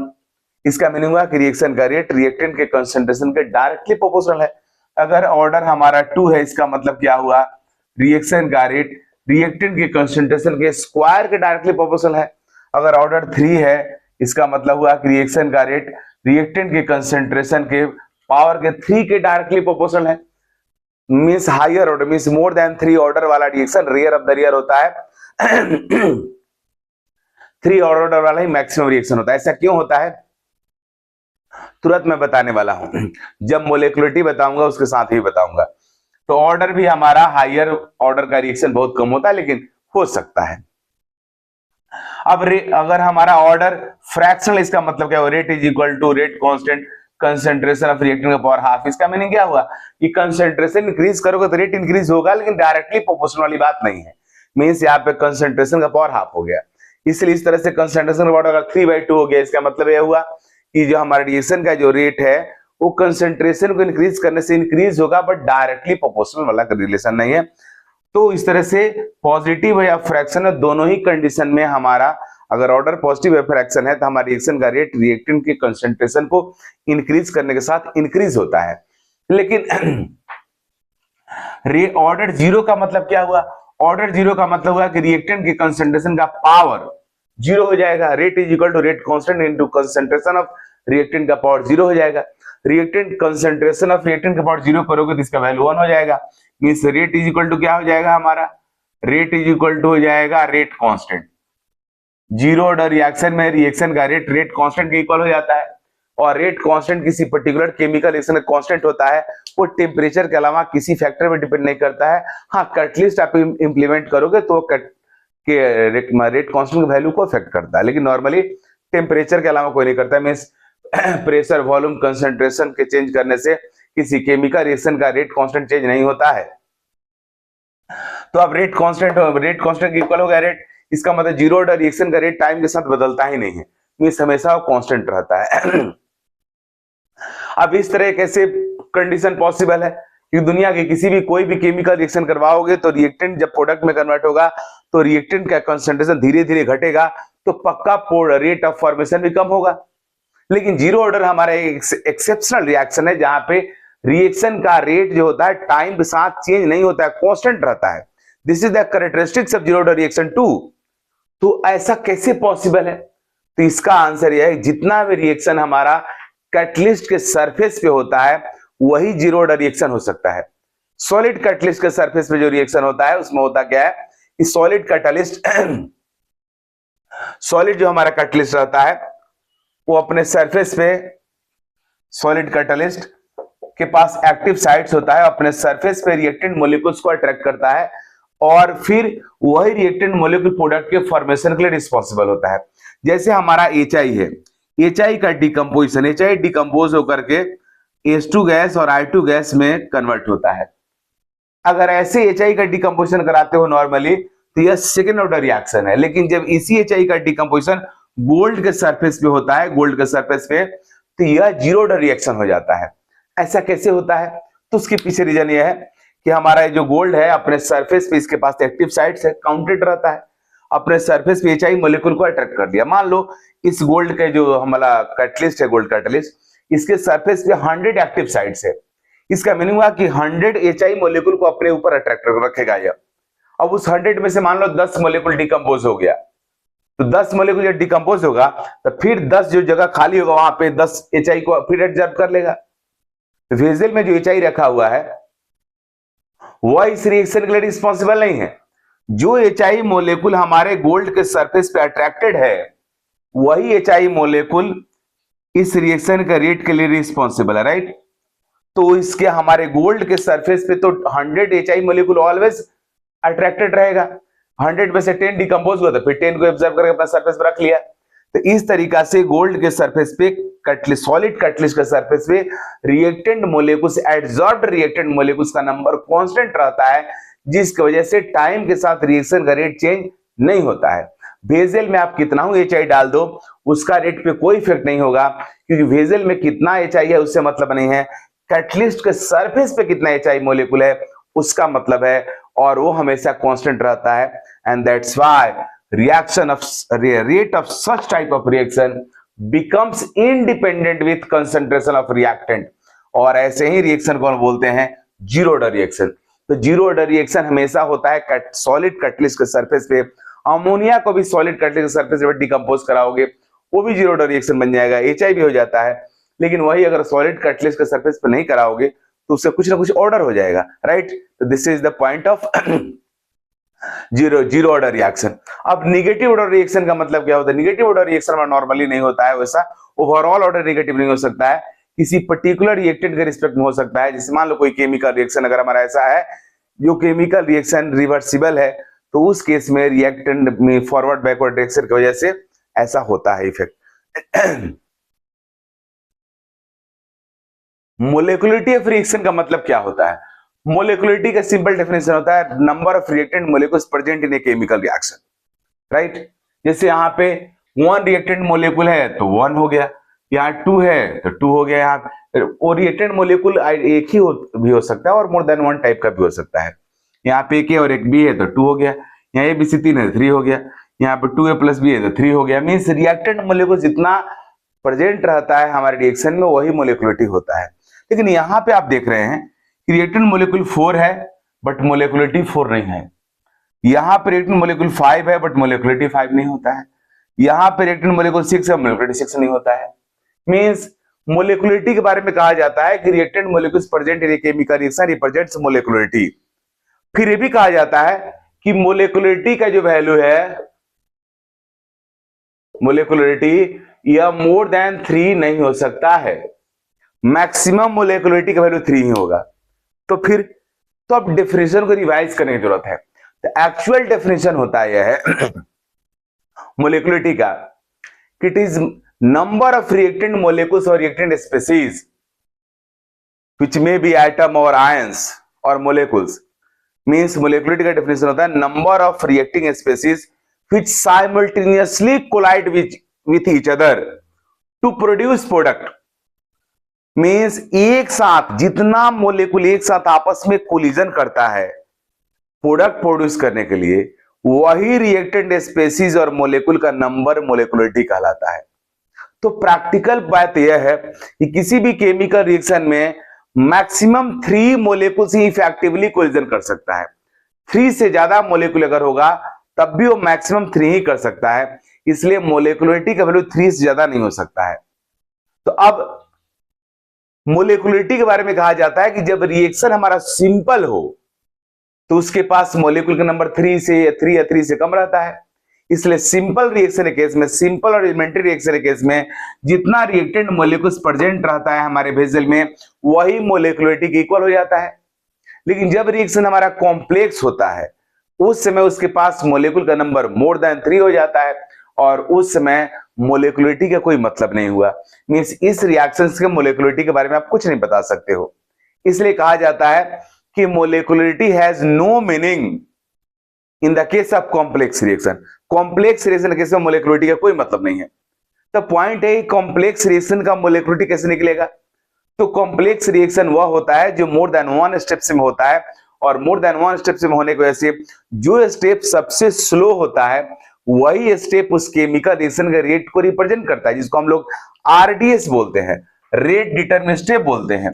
इसका मीनिंग हुआ कि रिएक्शन का रेट रिएक्टेंट के कंसंट्रेशन के डायरेक्टली प्रोपोर्शनल है। अगर ऑर्डर हमारा 2 है, इसका मतलब क्या हुआ? रिएक्शन का रेट रिएक्टेंट के कंसंट्रेशन के स्क्वायर के डायरेक्टली प्रोपोर्शनल है। अगर ऑर्डर 3 है, इसका मतलब हुआ कि रिएक्शन का रेट रिएक्टेंट के कंसंट्रेशन के पावर के 3 के डायरेक्टली प्रोपोर्शनल है। Means higher order, means more than 3 order वाला reaction rare of the rare होता है। 3 ऑर्डर वाला ही मैक्सिमम रिएक्शन होता है। ऐसा क्यों होता है तुरंत मैं बताने वाला हूं, जब मोलेकुलरिटी बताऊंगा उसके साथ ही बताऊंगा। तो ऑर्डर भी हमारा हायर ऑर्डर का रिएक्शन बहुत कम होता है, लेकिन हो सकता है। अब अगर हमारा ऑर्डर फ्रैक्शनल, इसका मतलब क्या हुआ? Rate is equal to rate constant concentration of reactant का पावर हाफ। इसका मीनिंग क्या हुआ कि कंसंट्रेशन इंक्रीज करोगे तो रेट इंक्रीज होगा, लेकिन डायरेक्टली प्रोपोर्शनल वाली बात नहीं है। मींस यहाँ पे कंसंट्रेशन का पावर हाफ हो गया, इसलिए इस तरह से कंसंट्रेशन का पावर अगर 3/2 हो गया, इसका मतलब यह हुआ कि जो हमारा रिएक्शन का जो रेट है वो कंसंट्रेशन को इंक्रीज करने से इंक्रीज होगा, बट डायरेक्टली प्रोपोर्शनल वाला रिलेशन नहीं है। तो इस तरह से पॉजिटिव या फ्रैक्शन दोनों ही कंडीशन में हमारा अगर ऑर्डर पॉजिटिव या फ्रैक्शन है तो हमारे रिएक्शन का रेट रिएक्टेंट के कंसंट्रेशन को इंक्रीज करने के साथ इंक्रीज होता है। लेकिन ऑर्डर 0 का मतलब क्या हुआ? ऑर्डर 0 का मतलब हुआ कि रिएक्टेंट के कंसंट्रेशन का पावर 0 हो जाएगा। Rate is equal to rate constant into concentration of reactant का पावर 0 हो जाएगा। रिएक्टेंट कंसंट्रेशन ऑफ रिएक्टेंट का पावर 0 करोगे तो इसका वैल्यू 1 हो जाएगा। Means rate is equal to क्या हो जाएगा हमारा? रेट इज इक्वल टू हो जाएगा रेट कांस्टेंट। 0 ऑर्डर रिएक्शन में रिएक्शन का रेट कांस्टेंट के इक्वल हो जाता है, और रेट कांस्टेंट किसी पर्टिकुलर केमिकल रिएक्शन का कांस्टेंट होता है, वो टेम्परेचर के अलावा किसी फैक्टर पे डिपेंड नहीं करता है। हाँ, कटलिस्ट आप इंप्लीमेंट करोगे तो रेट कांस्टेंट की वैल्यू को अफेक्ट करता है, लेकिन नॉर्मली टेम्परेचर के अलावा कोई नहीं करता है। मींस प्रेशर, वॉल्यूम, कंसंट्रेशन के चेंज करने से किसी केमिकल रिएक्शन का रेट कांस्टेंट चेंज नहीं होता है। तो अब रेट कांस्टेंट इक्वल हो गया रेट, इसका मतलब 0 ऑर्डर रिएक्शन का रेट टाइम के साथ बदलता ही नहीं है, मींस हमेशा वो कांस्टेंट रहता है। अब इस तरह कैसे कंडीशन पॉसिबल है कि दुनिया के किसी भी कोई भी केमिकल रिएक्शन करवाओगे तो रिएक्टेंट जब प्रोडक्ट में कन्वर्ट होगा तो रिएक्टेंट का कंसंट्रेशन धीरे धीरे घटेगा, तो पक्का रेट ऑफ फॉर्मेशन भी कम होगा। लेकिन 0 ऑर्डर हमारा एक्सेप्शनल रिएक्शन है जहां पे रिएक्शन का रेट जो होता है टाइम के साथ चेंज नहीं होता है, कांस्टेंट रहता है। This is the characteristics of 0 order reaction 2। तो ऐसा कैसे पॉसिबल है? तो इसका आंसर यह है जितना भी रिएक्शन हमारा कैटलिस्ट के सरफेस पे होता है वही जीरो ऑर्डर रिएक्शन हो सकता है। सॉलिड कैटलिस्ट के सरफेस पे जो रिएक्शन होता है उसमें होता क्या है कि सॉलिड कैटलिस्ट सॉलिड जो हमारा कैटलिस्ट रहता है वो अपने सरफेस पे सॉलिड कैटलिस्ट के पास एक्टिव साइट्स होता है, अपने सरफेस पे रिएक्टेंट मॉलिक्यूल्स को अट्रैक्ट करता है और फिर वही रिएक्टेंट मॉलिक्यूल प्रोडक्ट के फॉर्मेशन के लिए रिस्पॉन्सिबल होता है। जैसे हमारा HI है, HI का डिकम्पोजिशन, HI डिकम्पोज होकर के H2 गैस और I2 गैस में कन्वर्ट होता है। अगर ऐसे HI का डिकम्पोजिशन कराते हो नॉर्मली तो यह सेकेंड ऑर्डर रिएक्शन है, लेकिन जब इसी HI का डिकम्पोजिशन गोल्ड के सरफेस पे होता है, गोल्ड के सरफेस पे, तो यह जीरो ऑर्डर रिएक्शन हो जाता है। ऐसा कैसे होता है? तो उसके पीछे रीजन यह है कि हमारा जो गोल्ड है अपने सरफेस पे इसके पास एक्टिव साइट्स है, काउंटेड रहता है, अपने सरफेस पे HI मॉलिक्यूल को अट्रैक्ट कर दिया। मान लो इस गोल्ड के जो हमारा कैटलिस्ट है, गोल्ड कैटलिस्ट, इसके सरफेस पे 100 एक्टिव साइट्स है। इसका मीनिंग हुआ कि 100 HI मॉलिक्यूल को अपने ऊपर अट्रैक्ट रखेगा यह। अब उस 100 में से मान लो 10 मॉलिक्यूल डिकम्पोज हो गया, तो 10 मॉलिक्यूल जब डिकम्पोज होगा तो फिर 10 जो जगह खाली होगा वहां पे 10 HI को फिर एब्जॉर्ब कर लेगा। तो वेसल में जो HI रखा हुआ है वह इस रिएक्शन के लिए रिस्पॉन्सिबल नहीं है। जो HI मॉलिक्यूल हमारे गोल्ड के सरफेस पे अट्रैक्टेड है वही HI मॉलिक्यूल इस रिएक्शन के रेट के लिए रिस्पॉन्सिबल है, राइट। तो इसके हमारे गोल्ड के सरफेस पे तो 100 HI मॉलिक्यूल ऑलवेज अट्रैक्टेड रहेगा। 100 में से 10 डिकम्पोज हुआ तो फिर 10 को ऑब्जर्व करके अपना सरफेस पर रख लिया। तो इस तरीका से गोल्ड के सरफेस पे कैटलिस्ट, सॉलिड कैटलिस्ट के सरफेस पे रिएक्टेंट मॉलिक्यूल्स, एडसॉर्ब्ड रिएक्टेंट मॉलिक्यूल्स का नंबर कांस्टेंट रहता है, जिसकी वजह से टाइम के साथ रिएक्शन का रेट चेंज नहीं होता है। वेसल में आप कितना ही HI डाल दो उसका रेट पे कोई इफेक्ट नहीं होगा, क्योंकि वेसल में कितना HI है उससे मतलब नहीं है, कैटलिस्ट के सरफेस पे कितना HI मॉलिक्यूल है उसका मतलब है, और वो हमेशा कांस्टेंट रहता है। And that's why reaction of rate of such type of reaction becomes independent with concentration of reactant, और ऐसे ही रिएक्शन को बोलते हैं जीरो ऑर्डर रिएक्शन। तो जीरो ऑर्डर रिएक्शन हमेशा होता है सॉलिड कैटलिस्ट के सरफेस पे। अमोनिया को भी सॉलिड कैटलिस्ट के सरफेस पे डिकम्पोज कराओगे वो भी जीरो ऑर्डर रिएक्शन बन जाएगा, HI भी हो जाता है। लेकिन वही अगर सॉलिड कैटलिस्ट के सरफेस पे नहीं कराओगे तो उससे कुछ ना कुछ ऑर्डर हो जाएगा, राइट। तो this is the point of zero order reaction. अब निगेटिव ऑर्डर रिएक्शन का मतलब क्या होता है? निगेटिव ऑर्डर रिएक्शन में नॉर्मली नहीं होता है, वैसा ओवरऑल ऑर्डर निगेटिव नहीं हो सकता है, किसी पर्टिकुलर रिएक्टेंट के रिस्पेक्ट में हो सकता है। जैसे मान लो कोई केमिकल रिएक्शन अगर हमारा ऐसा है जो केमिकल रिएक्शन रिवर्सिबल है, तो उस केस में रिएक्टेंट में फॉरवर्ड बैकवर्ड रिएक्शन की वजह से ऐसा होता है इफेक्ट। मोलेकुलरिटी ऑफ रिएक्शन का मतलब क्या होता है? मोलेकुलरिटी का सिंपल डेफिनेशन होता है number of reactant molecules present in a chemical reaction, right. जैसे यहाँ पे 1 रिएक्टेंट मोलिक्यूल है तो 1 हो गया, यहाँ 2 है तो 2 हो गया। यहाँ और रिएक्टेंट मोलिक्यूल एक ही भी हो सकता है और मोर देन 1 टाइप का भी हो सकता है। यहाँ पे एक A और एक B है तो 2 हो गया, यहाँ ABC 3 है 3 हो गया, यहाँ पे 2A + B है तो 3 हो गया। मीन्स रिएक्टेंट मोलिक्यूल जितना प्रेजेंट रहता है हमारे रिएक्शन में वही मोलिकुलरिटी होता है। लेकिन यहाँ पे आप देख रहे हैं रिएक्टेंट मोलिक्यूल 4 है बट मोलिकुलरिटी 4 नहीं है। यहाँ पे रिएक्टेंट मोलिक्यूल 5 है बट मोलिकुलरिटी 5 नहीं होता है। यहाँ पे रिएक्टेंट मोलिक्यूल 6 है, मोलिकुलरिटी 6 नहीं होता है। मींस मोलिकुलरिटी के बारे में कहा जाता है कि reactant molecules present in a chemical reaction represents molecularity. फिर ये भी कहा जाता है कि मोलिकुलरिटी का जो वैल्यू है, मोलिकुलरिटी यह मोर देन 3 नहीं हो सकता है, मैक्सिमम मोलिकुलरिटी का वैल्यू 3 ही होगा। तो फिर तो अब डेफिनेशन को रिवाइज करने की जरूरत है। तो एक्चुअल डेफिनेशन होता है यह है मोलिकुलरिटी का, it is number of reactant molecules और reactant species which may be atom और आयंस और मोलिक्यूल्स। मींस मोलिकुलरिटी का डेफिनेशन होता है number of reacting species which simultaneously collide with each other to produce product. Means एक साथ जितना molecule एक साथ आपस में कोलिजन करता है प्रोडक्ट प्रोड्यूस करने के लिए, वही रिएक्टेंट स्पीसीज और मोलिक्यूल का नंबर मोलिकुलरिटी कहलाता है। तो प्रैक्टिकल बात यह है कि किसी भी केमिकल रिएक्शन में मैक्सिमम 3 मोलिक्यूल्स ही इफेक्टिवली कोलिजन कर सकता है। 3 से ज्यादा मोलिक्यूल अगर होगा तब भी वो मैक्सिमम 3 ही कर सकता है। इसलिए मोलेकुलरिटी का वैल्यू 3 से ज्यादा नहीं हो सकता है। तो अब मोलेकुलरिटी के बारे में कहा जाता है कि जब रिएक्शन हमारा सिंपल हो तो उसके पास मोलेकुल का नंबर 3 से या 3 से कम रहता है। इसलिए सिंपल रिएक्शन के केस में, सिंपल और एलिमेंट्री रिएक्शन के केस में जितना रिएक्टेंट मोलेकुल्स प्रेजेंट रहता है हमारे वेसल में वही मोलेकुलरिटी के इक्वल हो जाता है। लेकिन जब रिएक्शन हमारा कॉम्प्लेक्स होता है उस समय उसके पास मोलेकुल का नंबर मोर देन 3 हो जाता है और उस समय मोलेकुलरिटी का कोई मतलब नहीं हुआ। मींस इस रिएक्शन के मोलेकुलरिटी के बारे में आप कुछ नहीं बता सकते हो। इसलिए कहा जाता है कि molecularity has no meaning in the case of complex reaction. Complex reaction के केस में मोलेकुलरिटी का कोई मतलब नहीं है। तो पॉइंट है कॉम्प्लेक्स रिएक्शन का मोलेकुलरिटी कैसे निकलेगा? तो कॉम्प्लेक्स रिएक्शन वह होता है जो मोर देन 1 स्टेप्स में होता है और मोर देन 1 स्टेप्स में होने की वजह से जो स्टेप सबसे स्लो होता है वही स्टेप उस केमिकल रिएक्शन के रेट को रिप्रेजेंट करता है, जिसको हम लोग आरडीएस बोलते हैं, रेट डिटरमिनेट स्टेप बोलते हैं।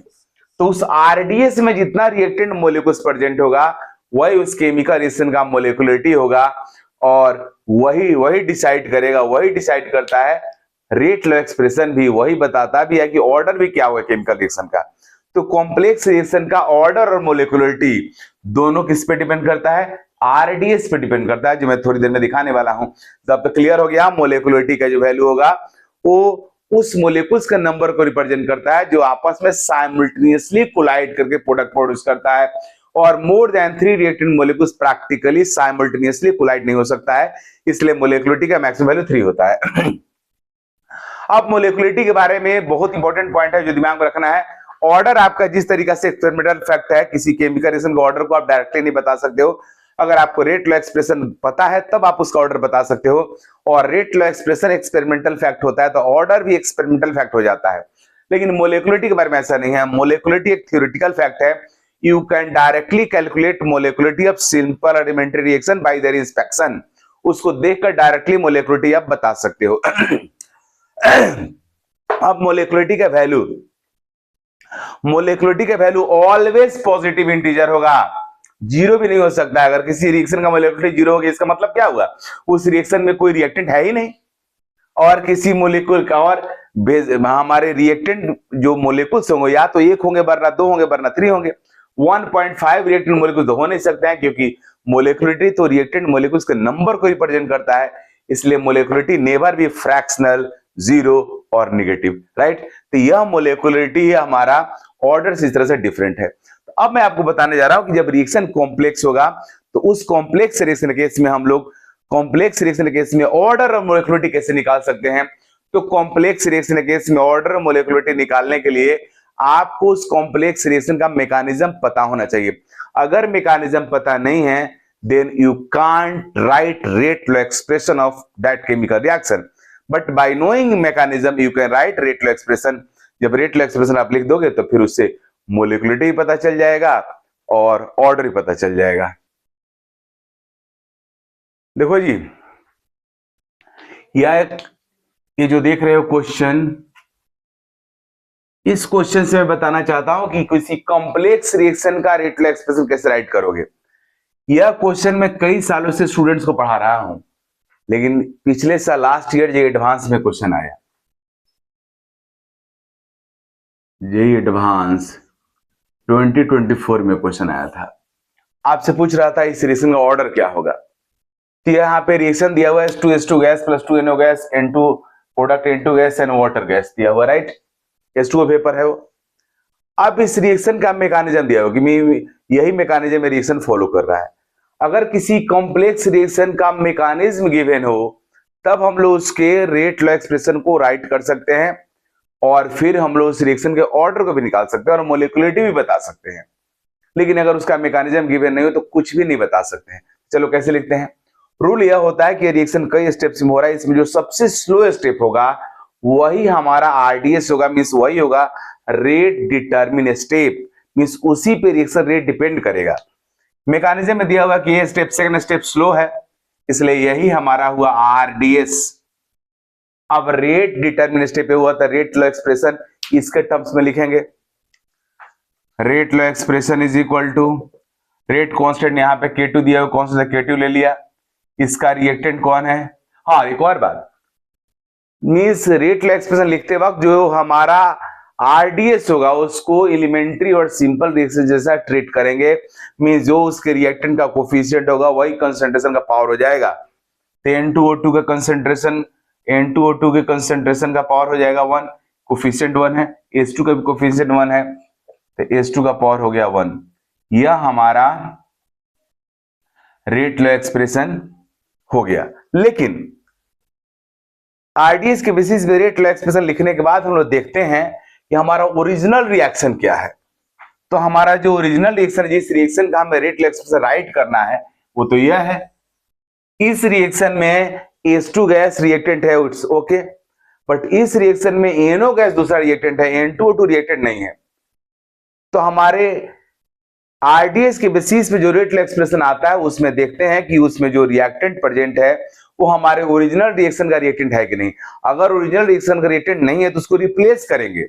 तो उस आरडीएस में जितना रिएक्टेंट मोलेकुल्स प्रेजेंट होगा वही उस केमिकल रिएक्शन का मोलेकुलरिटी होगा और वही डिसाइड करेगा, वही डिसाइड करता है। रेट लॉ एक्सप्रेशन भी वही बताता भी है कि ऑर्डर भी क्या हुआ केमिकल रिएक्शन का। तो कॉम्प्लेक्स रिएक्शन का ऑर्डर और मोलेकुलरिटी दोनों किस पे डिपेंड करता है? आरडीएस पे डिपेंड करता है, जो मैं थोड़ी देर में दिखाने वाला हूं। जब तक क्लियर हो गया, मोलेकुलरिटी का जो वैल्यू होगा वो उस मोलेकुल्स का नंबर को रिप्रेजेंट करता है जो आपस में साइमल्टेनियसली कोलाइड करके प्रोडक्ट प्रोड्यूस करता है और more than 3 reactant molecules practically simultaneously collide नहीं हो सकता है, इसलिए मोलेकुलरिटी का मैक्सिमम वैल्यू 3 होता है। अब मोलेकुलरिटी के बारे में बहुत इंपॉर्टेंट पॉइंट है जो दिमाग में रखना है। ऑर्डर आपका जिस तरीका से एक्सपेरिमेंटल फैक्ट है, किसी केमिकल रिएक्शन का ऑर्डर को आप डायरेक्टली नहीं बता सकते हो। अगर आपको रेट लॉ एक्सप्रेशन पता है तब आप उसका ऑर्डर बता सकते हो और rate law expression experimental fact होता है तो ऑर्डर भी एक्सपेरिमेंटल फैक्ट हो जाता है। लेकिन मोलेकुलरिटी के बारे में ऐसा नहीं है। मोलेकुलरिटी एक थ्योरेटिकल फैक्ट है। You can directly calculate molecularity of simple elementary reaction by their inspection. उसको देखकर डायरेक्टली मोलेकुलरिटी आप बता सकते हो। अब मोलेकुलरिटी का वैल्यू ऑलवेज पॉजिटिव इंटीजर होगा, जीरो भी नहीं हो सकता। अगर किसी रिएक्शन का मोलेकुलरिटी जीरो हो गया इसका मतलब क्या हुआ? उस रिएक्शन में कोई रिएक्टेंट है ही नहीं और किसी मोलेकुल का और हमारे रिएक्टेंट जो मोलेकुल्स होंगे या तो 1 होंगे वरना 2 होंगे वरना 3 होंगे। 1.5 रिएक्टेंट मोलेकुल तो हो नहीं सकते हैं क्योंकि मोलेकुलरिटी तो रिएक्टेंट मोलेकुल्स के नंबर को रिप्रेजेंट करता है, इसलिए molecularity never be fractional, zero और नेगेटिव, राइट। तो यह मोलेकुलरिटी है हमारा ऑर्डर इस तरह से डिफरेंट है। तो अब मैं आपको बताने जा रहा हूं कि जब रिएक्शन कॉम्प्लेक्स होगा तो उस कॉम्प्लेक्स रिएक्शन केस में हम लोग कॉम्प्लेक्स रिएक्शन केस में ऑर्डर और मोलेकुलरिटी कैसे निकाल सकते हैं। तो कॉम्प्लेक्स रिएक्शन केस में ऑर्डर और मोलेकुलरिटी निकालने के लिए आपको उस कॉम्प्लेक्स रिएक्शन का मैकेनिज्म पता होना चाहिए। अगर मैकेनिज्म पता नहीं है then you can't write rate law expression of that chemical reaction, but by knowing mechanism you can write rate law expression. जब रेट लॉ एक्सप्रेशन आप लिख दोगे तो फिर उससे मोलेकुलरिटी पता चल जाएगा और ऑर्डर ही पता चल जाएगा। देखो जी, ये जो देख रहे हो क्वेश्चन, इस क्वेश्चन से मैं बताना चाहता हूं कि किसी कॉम्प्लेक्स रिएक्शन का रेट लॉ एक्सप्रेशन कैसे राइट करोगे। यह क्वेश्चन मैं कई सालों से स्टूडेंट्स को पढ़ा रहा हूं, लेकिन पिछले साल लास्ट ईयर जेईई एडवांस में क्वेश्चन आया। जेईई एडवांस 2024 में क्वेश्चन आया था। आपसे पूछ रहा था इस रिएक्शन का ऑर्डर क्या होगा। तो यहाँ पे रिएक्शन दिया हुआ है H2 gas plus 2NO gas N2 product N2 gas and water gas दिया हुआ, राइट। H2O वेपर है वो। अब इस रिएक्शन का मैकेनिज्म दिया हुआ कि यही मैकेनिज्म में रिएक्शन फॉलो कर रहा है। अगर किसी कॉम्प्लेक्स रिएक्शन का मैकेनिज्म गिवन हो तब हम लोग उसके रेट लॉ एक्सप्रेशन को राइट कर सकते हैं और फिर हम लोग उस रिएक्शन के ऑर्डर को भी निकाल सकते हैं और मोलेकुलरिटी भी बता सकते हैं। लेकिन अगर उसका मैकेनिज्म गिवन नहीं हो तो कुछ भी नहीं बता सकते हैं। चलो कैसे लिखते हैं। रूल यह होता है कि रिएक्शन कई स्टेप्स में हो रहा है, इसमें जो सबसे स्लो स्टेप होगा वही हमारा आरडीएस होगा, मींस वही होगा रेट डिटरमिन स्टेप, मींस उसी पे रिएक्शन रेट डिपेंड करेगा। मैकेनिज्म में दिया हुआ कि ये स्टेप सेकंड स्टेप स्लो है, इसलिए यही हमारा हुआ आरडीएस। अब रेट डिटरमिन स्टेप हुआ था रेट लॉ एक्सप्रेशन, इसके टर्म्स में लिखेंगे rate law expression is equal to rate constant, यहां पे K2 दिया हुआ कांस्टेंट K2 ले लिया। इसका रिएक्टेंट कौन है? हाँ एक और बात, मीन्स रेट लॉ एक्सप्रेशन लिखते वक्त जो हमारा आरडीएस होगा उसको एलिमेंट्री और सिंपल रिएक्शन जैसा ट्रीट करेंगे। मीन्स जो उसके रिएक्टेंट का कोफिशिएंट होगा वही कंसंट्रेशन का पावर हो जाएगा। तो N2O2 का कंसंट्रेशन, N2O2 के कंसंट्रेशन का पावर हो जाएगा 1, कोफिशिएंट 1 है, H2 का भी कोफिशिएंट 1 है, तो H2 का पावर हो गया 1। यह हमारा रेट लॉ एक्सप्रेशन हो गया। लेकिन आरडीएस के बेसिस पे रेट लॉ एक्सप्रेशन लिखने के बाद हम लोग देखते हैं कि हमारा ओरिजिनल रिएक्शन क्या है। तो हमारा जो ओरिजिनल रिएक्शन, जिस रिएक्शन का हमें रेट लॉ एक्सप्रेशन राइट करना है वो तो यह है। इस रिएक्शन में H2 गैस रिएक्टेंट है, इट्स ओके, बट इस रिएक्शन में NO गैस दूसरा रिएक्टेंट है, N2O2 रिएक्टेंट नहीं है। तो हमारे आरडीएस के बेसिस पे जो रेट लॉ एक्सप्रेशन आता है उसमें देखते हैं कि उसमें जो रिएक्टेंट प्रेजेंट है वो हमारे ओरिजिनल रिएक्शन का रिएक्टेंट है कि नहीं। अगर ओरिजिनल रिएक्शन का रिएक्टेंट नहीं है तो उसको रिप्लेस करेंगे।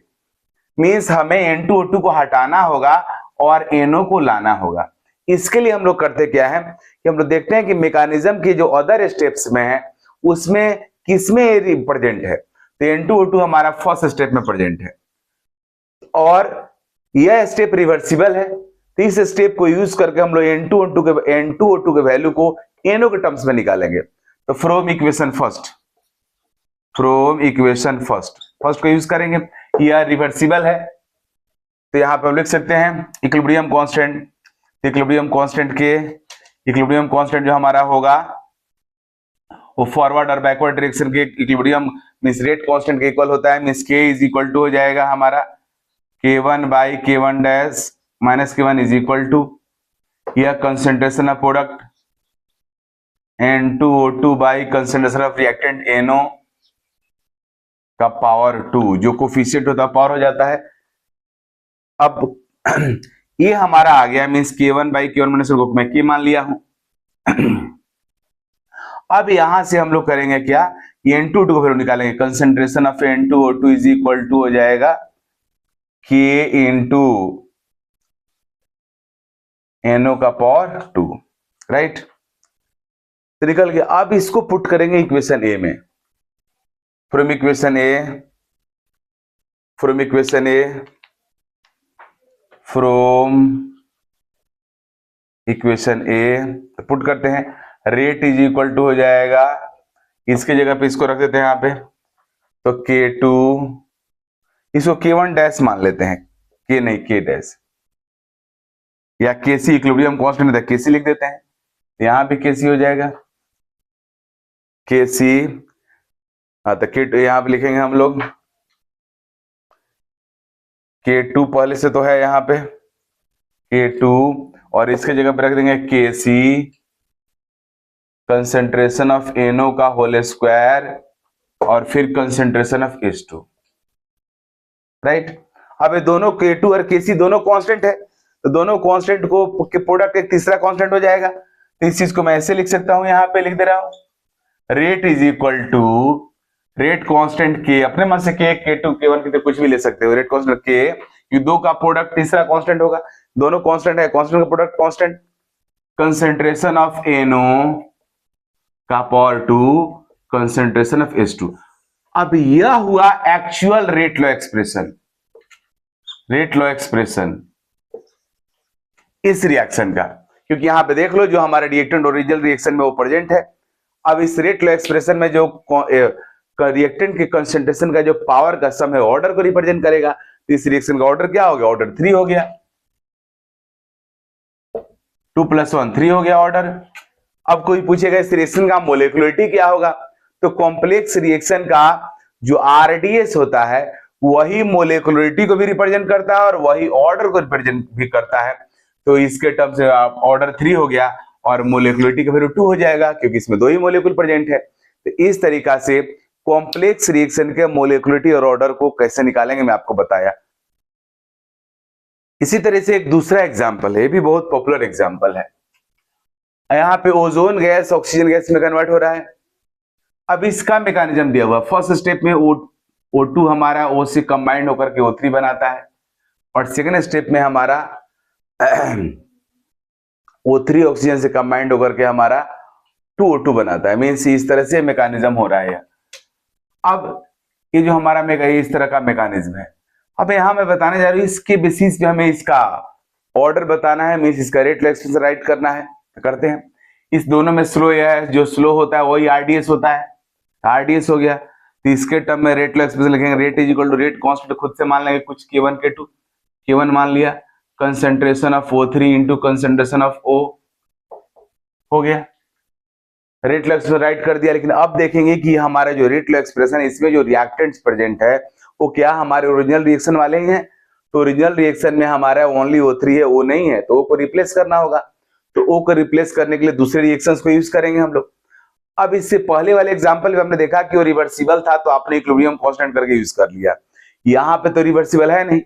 मींस हमें N2O2 को हटाना होगा और NO को लाना होगा। इसके लिए हम लोग करते क्या है कि हम लोग देखते हैं कि मैकेनिज्म के जो अदर स्टेप्स में है उसमें किसमें प्रेजेंट है। तो N2O2 हमारा फर्स्ट स्टेप में प्रेजेंट है और यह स्टेप रिवर्सिबल है। तो इस स्टेप को यूज करके हम लोग N2O2 के वैल्यू को NO के टर्म्स में निकालेंगे। तो फ्रॉम इक्वेशन फर्स्ट को यूज करेंगे, यह रिवर्सिबल है। तो यहां पे हम लिख सकते हैं इक्विलिब्रियम कांस्टेंट जो हमारा होगा वो फॉरवर्ड और बैकवर्ड डायरेक्शन के इक्विलिब्रियम मींस रेट कांस्टेंट के इक्वल होता है। Means K is equal to हो जाएगा हमारा K1 by K1 dash minus K1 is equal to यह concentration of product N2O2 by concentration of reactant NO का पावर 2, जो कोफिशिएंट होता है पावर हो जाता है। अब ये हमारा आ गया means K1 by K1 minus मैं K मान लिया हूं। अब यहां से हम लोग करेंगे क्या, N2O2 को फिर निकालेंगे। Concentration of N2O2 is equal to हो जाएगा K इंटू NO का पावर 2, राइट। तो निकल गया। अब इसको पुट करेंगे इक्वेशन ए में। फ्रॉम इक्वेशन ए पुट करते हैं। रेट इज इक्वल टू हो जाएगा, इसके जगह पे इसको रख देते हैं यहां पे, तो K2, इसको K1 डैश मान लेते हैं, K नहीं K डैश, या KC इक्विलिब्रियम कांस्टेंट है KC लिख देते हैं। यहां भी KC हो जाएगा KC। हाँ तो K2 यहां पे लिखेंगे हम लोग, K2 पहले से तो है यहां पे K2, और इसके जगह पे रख देंगे KC कंसंट्रेशन ऑफ NO का होल स्क्वायर और फिर कंसंट्रेशन ऑफ H2, राइट। अब ये दोनों K2 और KC दोनों कांस्टेंट है, तो दोनों कांस्टेंट को के प्रोडक्ट एक तीसरा कांस्टेंट हो जाएगा। तो इस चीज को मैं ऐसे लिख सकता हूं, यहां पे लिख दे रहा हूं, rate is equal to rate constant K, अपने मन से K2 K1 की तो कुछ भी ले सकते हो। रेट कांस्टेंट K, ये दो का प्रोडक्ट तीसरा कांस्टेंट होगा, दोनों कांस्टेंट है, कांस्टेंट का product constant, concentration of NO का पावर 2 कंसंट्रेशन ऑफ H2। अब यह हुआ एक्चुअल रेट लॉ एक्सप्रेशन इस रिएक्शन का, क्योंकि यहां पे देख लो जो हमारा रिएक्टेंट ओरिजिनल रिएक्शन में वो प्रेजेंट है। अब इस रेट लॉ एक्सप्रेशन में जो रिएक्टेंट के कंसंट्रेशन का जो पावर का सम है ऑर्डर को रिप्रेजेंट करेगा। तो इस रिएक्शन का ऑर्डर क्या हो गया, ऑर्डर 3 हो गया, 2 + 1 3 हो गया ऑर्डर। अब कोई पूछेगा इस रिएक्शन का मोलेकुलरिटी क्या होगा, तो कॉम्प्लेक्स रिएक्शन का जो आरडीएस होता है वही मोलेकुलरिटी को भी रिप्रेजेंट करता है और वही ऑर्डर को रिप्रेजेंट भी करता है। तो इसके टर्म से ऑर्डर 3 हो गया और मोलेकुलरिटी का वैल्यू 2 हो जाएगा, क्योंकि इसमें दो ही मोलेकुल प्रेजेंट है। तो इस तरीका से कॉम्प्लेक्स रिएक्शन के मोलेकुलरिटी और ऑर्डर को कैसे निकालेंगे मैं आपको बताया। इसी तरह से एक दूसरा एग्जांपल है, ये भी बहुत पॉपुलर एग्जांपल है। यहां पे ओजोन गैस ऑक्सीजन गैस में कन्वर्ट हो रहा है। अब इसका मैकेनिज्म दिया हुआ, फर्स्ट स्टेप में O2 हमारा O से कंबाइंड होकर के O3 बनाता है, और सेकेंड स्टेप में हमारा O3 ऑक्सीजन से कंबाइंड होकर के हमारा 2O2 बनाता है। मीन्स इस तरह से मैकेनिज्म हो रहा है। अब ये जो हमारा इस तरह का मैकेनिज्म है। अब यहाँ मैं बताने जा रहा हूँ इसके बेसिस पे हमें इसका ऑर्डर बताना है, मीन्स इसका रेट एक्सप्रेशन राइट करना है, तो करते हैं। इस दोनों में स्लो है, जो स्लो होता है वही आरडीएस होता है, आरडीएस हो गया। तो इसके टर्म में रेट एक्सप्रेशन लिखेंगे, rate is equal to rate constant खुद से मान लेंगे कुछ K1 K2, K1 मान लिया, concentration of O3 into concentration of O हो गया, रेट लो एक्सप्रेशन राइट कर दिया। लेकिन अब देखेंगे कि हमारा जो रेट लो एक्सप्रेशन है इसमें जो रिएक्टेंट्स प्रेजेंट है वो क्या हमारे ओरिजिनल रिएक्शन वाले ही हैं। तो ओरिजिनल रिएक्शन में हमारा ओनली O3 है, O नहीं है, तो O को रिप्लेस करना होगा। तो O को रिप्लेस करने के लिए दूसरे रिएक्शंस को यूज करेंगे हम लोग। अब इससे पहले वाले एग्जांपल में हमने देखा कि वो रिवर्सिबल था, तो आपने इक्विलिब्रियम कांस्टेंट करके यूज कर लिया। यहाँ पे तो रिवर्सिबल है नहीं,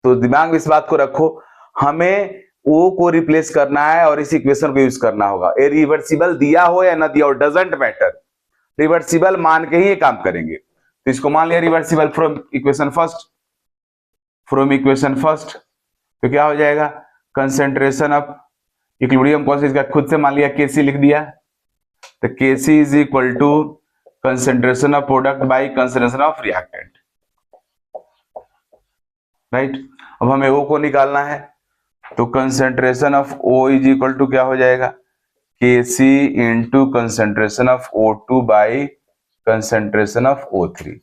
तो दिमाग में इस बात को रखो, हमें O को रिप्लेस करना है और इस इक्वेशन को यूज करना होगा। ये रिवर्सिबल दिया हो या ना दिया हो डजंट मैटर, रिवर्सिबल मान के ही ये काम करेंगे। तो इसको मान लिया reversible from equation first, from equation first, तो क्या हो जाएगा, कंसेंट्रेशन ऑफ इक्विलिब्रियम कांस्टेंट का खुद से मान लिया Kc लिख दिया, तो Kc is equal to concentration of product by concentration of reactant, right. अब हमें O को निकालना है, तो concentration of O is equal to क्या हो जाएगा, Kc into concentration of O2 by concentration of O3।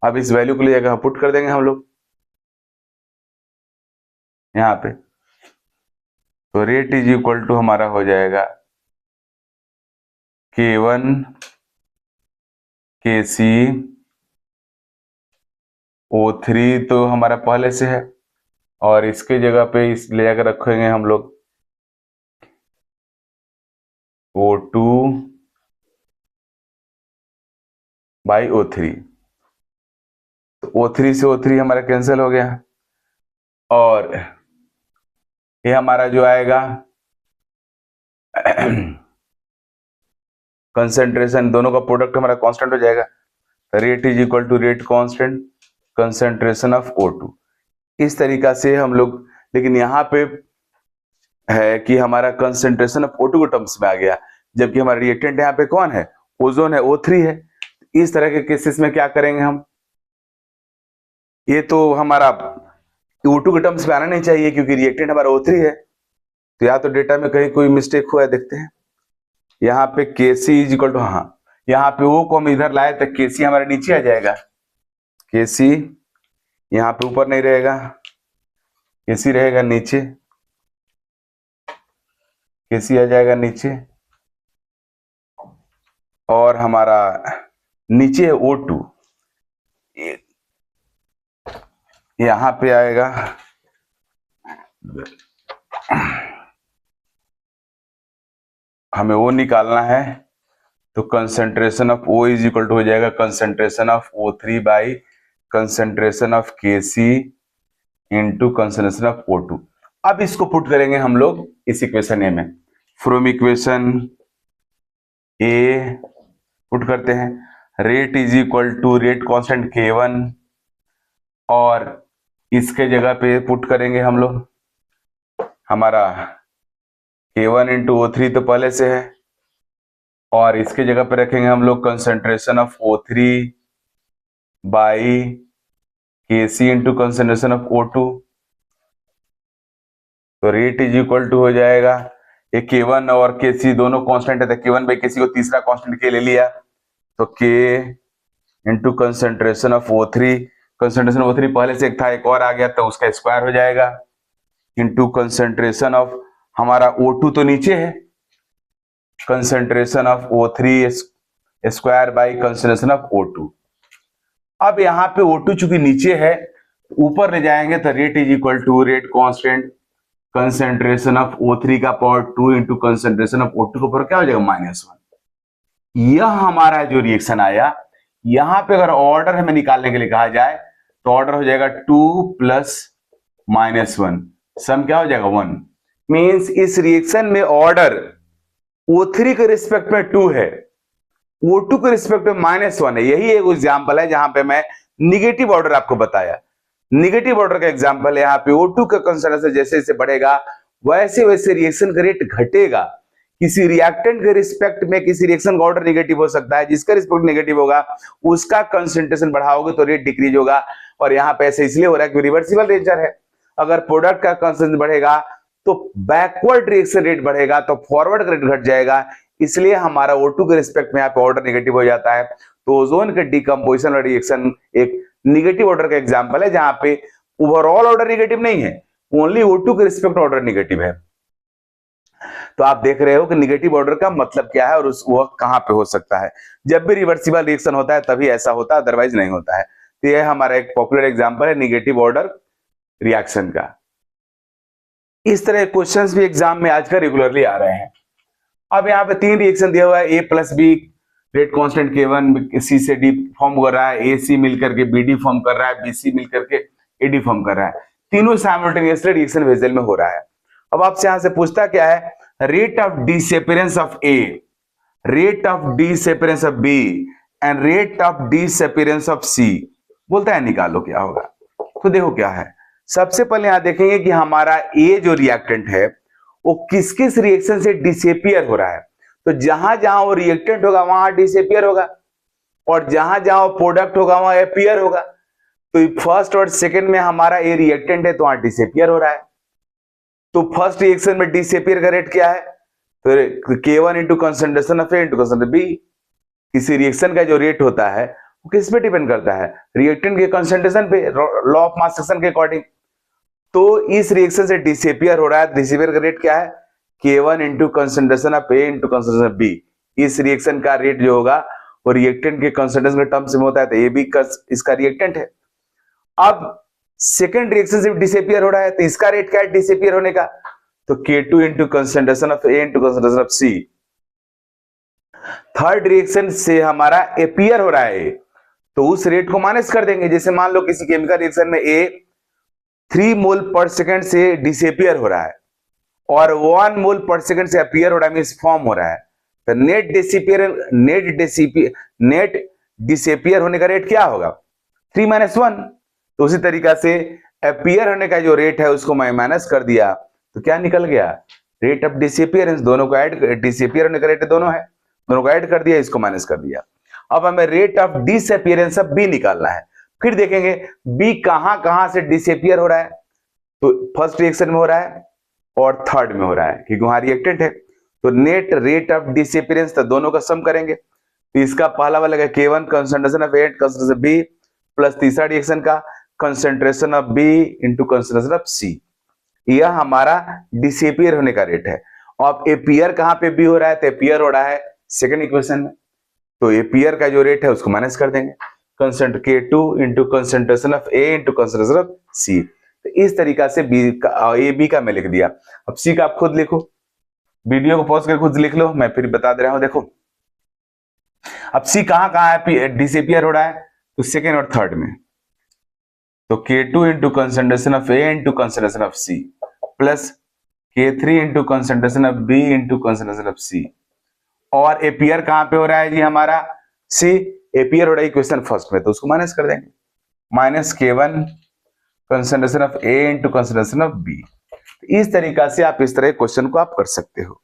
अब इस वैल्यू को ले जाकर पुट कर देंगे हम लोग यहाँ पे, तो रेट इज इक्वल टू हमारा हो जाएगा K1 Kc O3 तो हमारा पहले से है, और इसके जगह पे इस ले जाकर रखेंगे हम लोग O2 बाई O3, तो O3 से O3 हमारा कैंसिल हो गया, और ये हमारा जो आएगा कंसेंट्रेशन, दोनों का प्रोडक्ट हमारा कांस्टेंट हो जाएगा, rate is equal to rate constant concentration of O2। इस तरीका से हम लोग, लेकिन यहाँ पे है कि हमारा कंसेंट्रेशन ऑफ O2 के टर्म्स में आ गया, जबकि हमारा रिएक्टेंट यहाँ पे कौन है, ओजोन है, O3 है। इस तरह के केसेस में क्या करेंगे हम, ये तो हमारा O2 के टर्म्स में आना नहीं चाहिए क्योंकि रिएक्टेंट हमारा O3 है, तो या तो डेटा में कहीं कोई मिस्टेक हुआ है, देखते हैं। यहाँ पे Kc इज इक्वल टू, हाँ यहाँ पे O को हम इधर लाए तो Kc हमारे नीचे आ जाएगा, Kc यहाँ पे ऊपर नहीं रहेगा, Kc रहेगा नीचे, Kc आ जाएगा नीचे, और हमारा नीचे है O2, यहां पे आएगा, हमें वो निकालना है, तो concentration of O is equal to हो जाएगा concentration of O3 by concentration of Kc into concentration of O2। अब इसको पुट करेंगे हम लोग इस इक्वेशन ए में, फ्रॉम इक्वेशन ए पुट करते हैं, rate is equal to rate constant K1, और इसके जगह पे पुट करेंगे हम लोग हमारा K1 इंटू O3 तो पहले से है, और इसके जगह पे रखेंगे हम लोग concentration of O3 by Kc into concentration of O2, तो रेट इज इक्वल टू हो जाएगा, ये K1 और Kc दोनों कांस्टेंट है, तो K1 बाई Kc को तीसरा कांस्टेंट K ले लिया, तो K into concentration of O3, concentration O3 पहले से एक था, एक और आ गया तो उसका स्क्वायर हो जाएगा, इंटू कंसेंट्रेशन ऑफ हमारा O2 तो नीचे है, concentration of O3 square by concentration of O2। अब यहाँ पे O2 चूंकि नीचे है, ऊपर ले जाएंगे तो rate is equal to rate constant concentration of O3 का power 2 into concentration of O2 का पावर क्या हो जाएगा -1। यह हमारा जो रिएक्शन आया, यहां पे अगर ऑर्डर हमें निकालने के लिए कहा जाए तो ऑर्डर हो जाएगा 2 प्लस -1, सम क्या हो जाएगा 1। मींस इस रिएक्शन में ऑर्डर O3 के रिस्पेक्ट में 2 है, O2 के रिस्पेक्ट में -1 है। यही एक एग्जांपल है जहां पे मैं निगेटिव ऑर्डर आपको बताया। निगेटिव ऑर्डर का एग्जांपल है, यहाँ पे O2 का कंसंट्रेशन जैसे जैसे बढ़ेगा वैसे वैसे रिएक्शन का रेट घटेगा, किसी रिएक्टेंट के रिस्पेक्ट में किसी रिएक्शन का ऑर्डर नेगेटिव हो सकता है, जिसका रिस्पेक्ट नेगेटिव होगा उसका कंसंट्रेशन बढ़ाओगे तो रेट डिक्रीज होगा। और यहाँ पे ऐसे इसलिए हो रहा है कि रिवर्सिबल नेचर है। अगर प्रोडक्ट का कंसंट्रेशन बढ़ेगा तो बैकवर्ड रिएक्शन रेट बढ़ेगा, तो फॉरवर्ड रेट घट जाएगा, इसलिए हमारा O2 के रिस्पेक्ट में यहाँ पे ऑर्डर नेगेटिव हो जाता है। तो ओजोन के डिकम्पोजिशन और रिएक्शन एक नेगेटिव ऑर्डर का एग्जांपल है, जहां पे ओवरऑल ऑर्डर नेगेटिव नहीं है, ओनली O2 के रिस्पेक्ट ऑर्डर नेगेटिव है। तो आप देख रहे हो कि नेगेटिव ऑर्डर का मतलब क्या है और वह कहां पे हो सकता है। जब भी रिवर्सिबल रिएक्शन होता है तभी ऐसा होता है, अदरवाइज नहीं होता है। तो यह हमारा एक पॉपुलर एग्जांपल है नेगेटिव ऑर्डर रिएक्शन का। इस तरह क्वेश्चंस भी एग्जाम में आजकल रेगुलरली आ रहे हैं। अब यहाँ पे 3 रिएक्शन दिया हुआ है, A + B, rate constant K1 C से D फॉर्म कर रहा है, AC मिलकर के BD फॉर्म कर रहा है, BC मिलकर के AD फॉर्म कर रहा है। तीनों साइमल्टेनियसली रिएक्शन वेसल में हो रहा है। अब आपसे यहां से पूछता क्या है, rate of disappearance of A, rate of disappearance of B and rate of disappearance of C। बोलता है निकालो क्या होगा। तो देखो क्या है, सबसे पहले यहां देखेंगे कि हमारा A जो रिएक्टेंट है वो किस किस रिएक्शन से डिसेपियर हो रहा है। तो जहां जहां वो रिएक्टेंट होगा वहां डिसेपियर होगा, और जहां जहां वो प्रोडक्ट होगा वहां एपियर होगा। तो फर्स्ट और सेकंड में हमारा A रिएक्टेंट है तो वहां डिसेपियर हो रहा है। तो फर्स्ट रिएक्शन में डिसेपियर का रेट क्या है, तो K1 into concentration of A into concentration B। किसी रिएक्शन का जो रेट होता है वो किस पे डिपेंड करता है, रिएक्टेंट के कंसंट्रेशन पे, लॉ ऑफ मास एक्शन के अकॉर्डिंग। तो इस रिएक्शन से डिसेपियर हो रहा है, डिसेपियर का रेट क्या है, K1 into concentration of A into concentration of B। इस रिएक्शन का रेट जो होगा वो रिएक्टेंट के कंसंट्रेशन के टर्म्स में होता है, तो AB का इसका रिएक्टेंट है। अब सेकेंड रिएक्शन से डिसेपियर हो रहा है, तो इसका रेट क्या है डिसेपियर होने का, तो K2 into concentration of A into concentration of C। Third reaction से हमारा एपियर हो रहा है, तो उस रेट को माइनस कर देंगे। जैसे मान लो किसी केमिकल रिएक्शन में A 3 मोल पर सेकंड से डिसेपियर हो रहा है और 1 मोल पर सेकंड से अपीयर हो रहा है, मींस फॉर्म हो रहा है, तो नेट डिसेपियर होने का रेट क्या होगा, 3 - 1। तो उसी तरीका से अपीयर होने का जो रेट है उसको मैं माइनस कर दिया, तो क्या निकल गया, रेट ऑफ डिसेपियरेंस। दोनों को ऐड, डिसेपियर होने का रेट दोनों है, दोनों को ऐड कर दिया, इसको माइनस कर दिया। अब हमें रेट ऑफ डिसेपियरेंस ऑफ B निकालना है। फिर देखेंगे B कहां कहां से डिसेपियर हो रहा है, तो फर्स्ट रिएक्शन में हो रहा है और थर्ड में हो रहा है, क्योंकि वहां रिएक्टेंट है। तो नेट रेट ऑफ डिसेपियरेंस, तो दोनों का सम करेंगे, तो इसका पहला वाला है K1 concentration of A concentration B plus तीसरा रिएक्शन का concentration of B into concentration of C। यह हमारा डिसेपियर होने का रेट है। अब एपियर कहां पे B हो रहा है, तो एपियर हो रहा है सेकंड इक्वेशन में, तो एपियर का जो रेट है उसको माइनस कर देंगे, K2 into concentration of A into concentration of C। तो इस तरीका से B का मैं लिख दिया। अब C का आप खुद लिखो, वीडियो को पॉज कर खुद लिख लो, मैं फिर बता दे रहा हूं। देखो अब C कहां कहां है डिसेपियर हो रहा है, तो सेकेंड और थर्ड में, तो K2 into concentration of A into concentration of C plus K3 into concentration of B into concentration of C। और एपियर कहां पे हो रहा है जी हमारा, C एपियर हो रहा है इक्वेशन फर्स्ट में, तो उसको माइनस कर देंगे, minus K1 concentration of A into concentration of B। इस तरीका से आप इस तरह क्वेश्चन को आप कर सकते हो।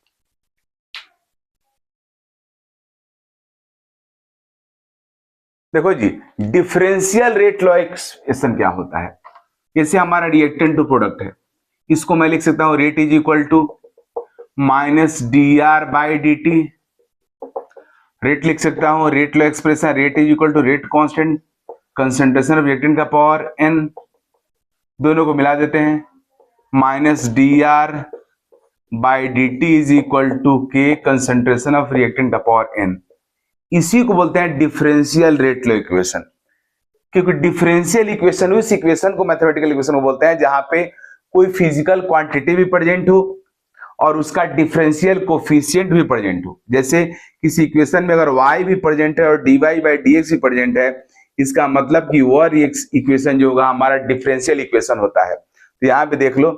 देखो जी, डिफरेंशियल रेट लॉ एक्सप्रेशन क्या होता है, जैसे हमारा रिएक्टेंट टू प्रोडक्ट है, इसको मैं लिख सकता हूं rate is equal to minus dR/dt। Rate लिख सकता हूं, rate law expression, rate is equal to rate constant concentration of reactant का पावर n, दोनों को मिला देते हैं, minus dR/dt is equal to K concentration of reactant का पावर n। इसी को बोलते हैं डिफरेंशियल रेट लॉ इक्वेशन, क्योंकि डिफरेंशियल इक्वेशन उस इक्वेशन को मैथमेटिकल इक्वेशन को बोलते हैं जहां पे कोई फिजिकल क्वांटिटी भी प्रेजेंट हो और उसका डिफरेंशियल कोफिशिएंट भी प्रेजेंट हो। जैसे किसी इक्वेशन में अगर y भी प्रेजेंट है और dy/dx भी प्रेजेंट है, इसका मतलब कि वह इक्वेशन जो होगा हमारा डिफरेंशियल इक्वेशन होता है। तो यहाँ पे देख लो,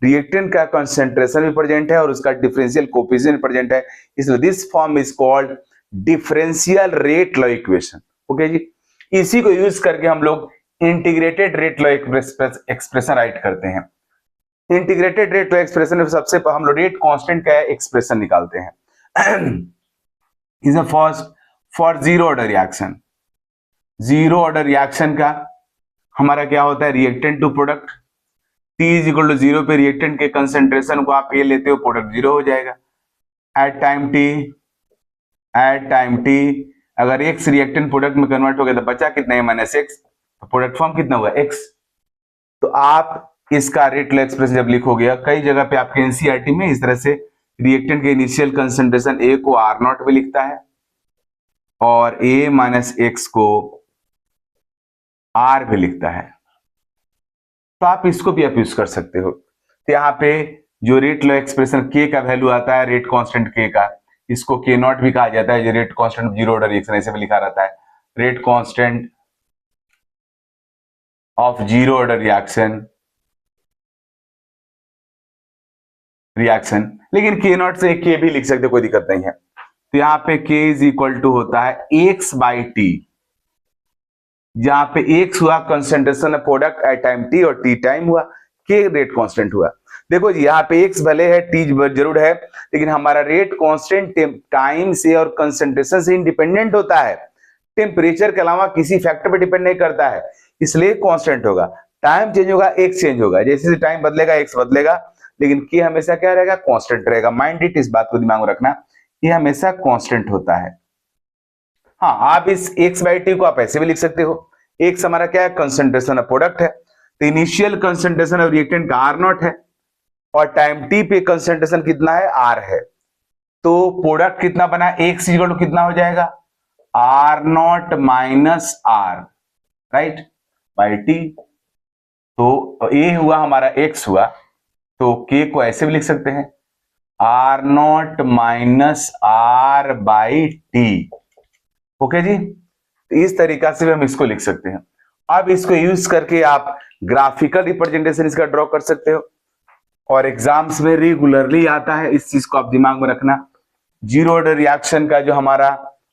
रिएक्टेंट का कंसंट्रेशन भी प्रेजेंट है और उसका डिफरेंशियल कोफिशिएंट प्रेजेंट है, इसलिए this form is called differential rate law equation. Okay जी, इसी को यूज करके हम लोग integrated rate law expression write करते हैं। इंटीग्रेटेड रेट लॉ एक्सप्रेशन में सबसे हम लोग रेट कांस्टेंट का एक्सप्रेशन निकालते हैं। Is a first for zero order reaction. Zero order reaction का हमारा क्या होता है, reactant to product, T is equal to zero पे रिएक्टेंट के कंसेंट्रेशन को आप ये लेते हो, प्रोडक्ट जीरो हो जाएगा। एट टाइम टी अगर x रिएक्टेंट प्रोडक्ट में कन्वर्ट हो गया तो बचा कितना है, माइनस एक्स, तो प्रोडक्ट फॉर्म कितना हुआ, x। तो आप इसका रेट लॉ एक्सप्रेशन जब लिखोगे, कई जगह पे आपके एनसीईआरटी में इस तरह से रिएक्टेंट के इनिशियल कंसेंट्रेशन A को R नॉट पे लिखता है और A माइनस एक्स को R पे लिखता है। तो आप इसको भी आप यूज कर सकते हो। तो यहाँ पे जो रेट लॉ एक्सप्रेशन K का वैल्यू आता है, रेट कांस्टेंट K का, इसको K नॉट भी कहा जाता है, जो rate constant zero order reaction ऐसे भी लिखा रहता है, rate constant of zero order reaction. लेकिन K नॉट से K भी लिख सकते, कोई दिक्कत नहीं है। तो यहाँ पे K इज इक्वल टू होता है x बाई टी, जहां पे x हुआ concentration of product at time t और t टाइम हुआ, K रेट कांस्टेंट हुआ। देखो जी, यहाँ पे x भले है, t जरूर है, लेकिन हमारा रेट कांस्टेंट टाइम से और कंसेंट्रेशन से इंडिपेंडेंट होता है, टेम्परेचर के अलावा किसी फैक्टर पे डिपेंड नहीं करता है, इसलिए कांस्टेंट होगा। टाइम चेंज होगा, x चेंज होगा, जैसे जैसे टाइम बदलेगा x बदलेगा, लेकिन K हमेशा क्या रहेगा, कांस्टेंट रहेगा। माइंड इट, इस बात को दिमाग में रखना, ये हमेशा कांस्टेंट होता है। हाँ, आप इस x बाई टी को आप ऐसे भी लिख सकते हो। x हमारा क्या है, कंसेंट्रेशन ऑफ प्रोडक्ट है, तो इनिशियल कंसेंट्रेशन ऑफ रिएक्टेंट का R नॉट है और टाइम t पे कंसेंट्रेशन कितना है, R है। तो प्रोडक्ट कितना बना, x इक्वल टू कितना हो जाएगा, R not minus R, right, by T. तो A हुआ हमारा x हुआ, तो K को ऐसे भी लिख सकते हैं, R not minus R by T. Okay जी, इस तरीका से भी हम इसको लिख सकते हैं। अब इसको यूज करके आप ग्राफिकल रिप्रेजेंटेशन इसका ड्रॉ कर सकते हो और एग्जाम्स में रेगुलरली आता है, इस चीज को आप दिमाग में रखना। जीरो ऑर्डर रिएक्शन का जो हमारा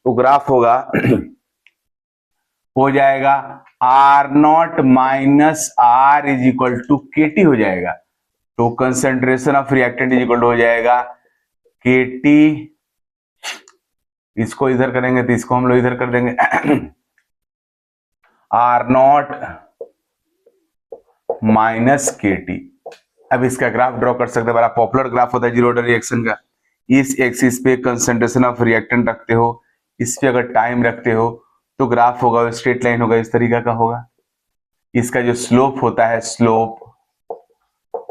वो ग्राफ होगा हो जाएगा R not minus R is equal to KT हो जाएगा। तो concentration of reactant is equal to हो जाएगा KT, इसको इधर करेंगे तो इसको हम लोग इधर कर देंगे, R नॉट माइनस KT। अब इसका ग्राफ ड्रॉ कर सकते हैं, बड़ा पॉपुलर ग्राफ होता है जीरो ऑर्डर रिएक्शन का। इस एक्सिस पे कंसेंट्रेशन ऑफ रिएक्टेंट रखते हो, इस पे अगर टाइम रखते हो, तो ग्राफ होगा, स्ट्रेट लाइन होगा, इस तरीका का होगा। इसका जो स्लोप होता है, स्लोप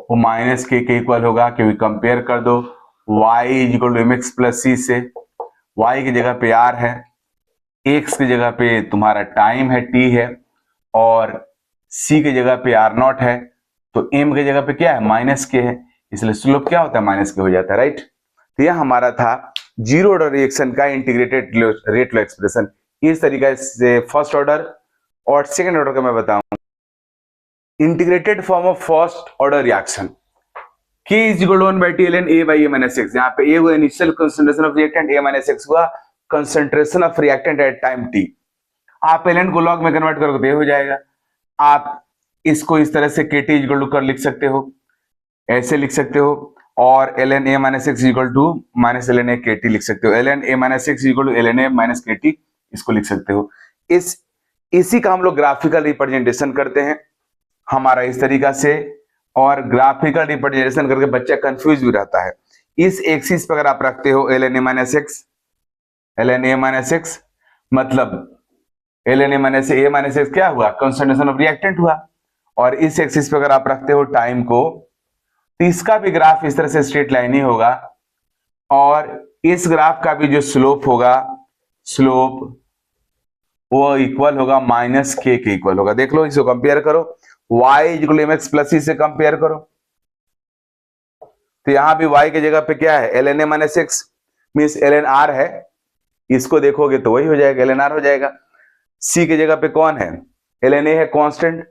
वो माइनस के इक्वल होगा, क्योंकि कंपेयर कर दो y is equal to mx plus c से। y की जगह पे r है, x की जगह पे तुम्हारा टाइम है t है, और c की जगह पे r नॉट है, तो m की जगह पे क्या है, माइनस के है, इसलिए स्लोप क्या होता है, माइनस के हो जाता है, राइट। तो यह हमारा था जीरो ऑर्डर रिएक्शन का इंटीग्रेटेड रेट लॉ एक्सप्रेशन। इस तरीके से फर्स्ट ऑर्डर और सेकंड ऑर्डर का मैं बताऊं। Integrated form of first order reaction, K is equal to 1 by T ln A by A minus x। यहाँ पे A हुआ initial concentration of reactant, A minus x हुआ concentration of reactant at time t। आप ln को log में convert करोगे तो ये हो जाएगा। आप इसको इस तरह से KT इक्वल टू कर लिख सकते हो, ऐसे लिख सकते हो, और ln A minus x equal to minus ln A KT लिख सकते हो, ln A minus x equal to ln A minus KT इसको लिख सकते हो। इसी का हम लोग ग्राफिकल रिप्रेजेंटेशन करते हैं हमारा इस तरीका से, और ग्राफिकल रिप्रेजेंटेशन करके बच्चा कंफ्यूज भी रहता है। इस एक्सिस पर अगर आप रखते हो ln A minus x, ln A minus x मतलब ln A minus x क्या हुआ, कंसंट्रेशन ऑफ रिएक्टेंट हुआ, और इस एक्सिस पे अगर आप रखते हो टाइम को, तो इसका भी ग्राफ इस तरह से स्ट्रेट लाइन ही होगा, और इस ग्राफ का भी जो स्लोप होगा, स्लोप वो इक्वल होगा माइनस के इक्वल होगा। देख लो, इसको कंपेयर करो, y equal to mx plus c से कंपेयर करो, तो यहां भी y की जगह पे क्या है, ln A minus x means ln r है, इसको देखोगे तो वही हो जाएगा, ln r हो जाएगा। c की जगह पे कौन है, ln A है कांस्टेंट,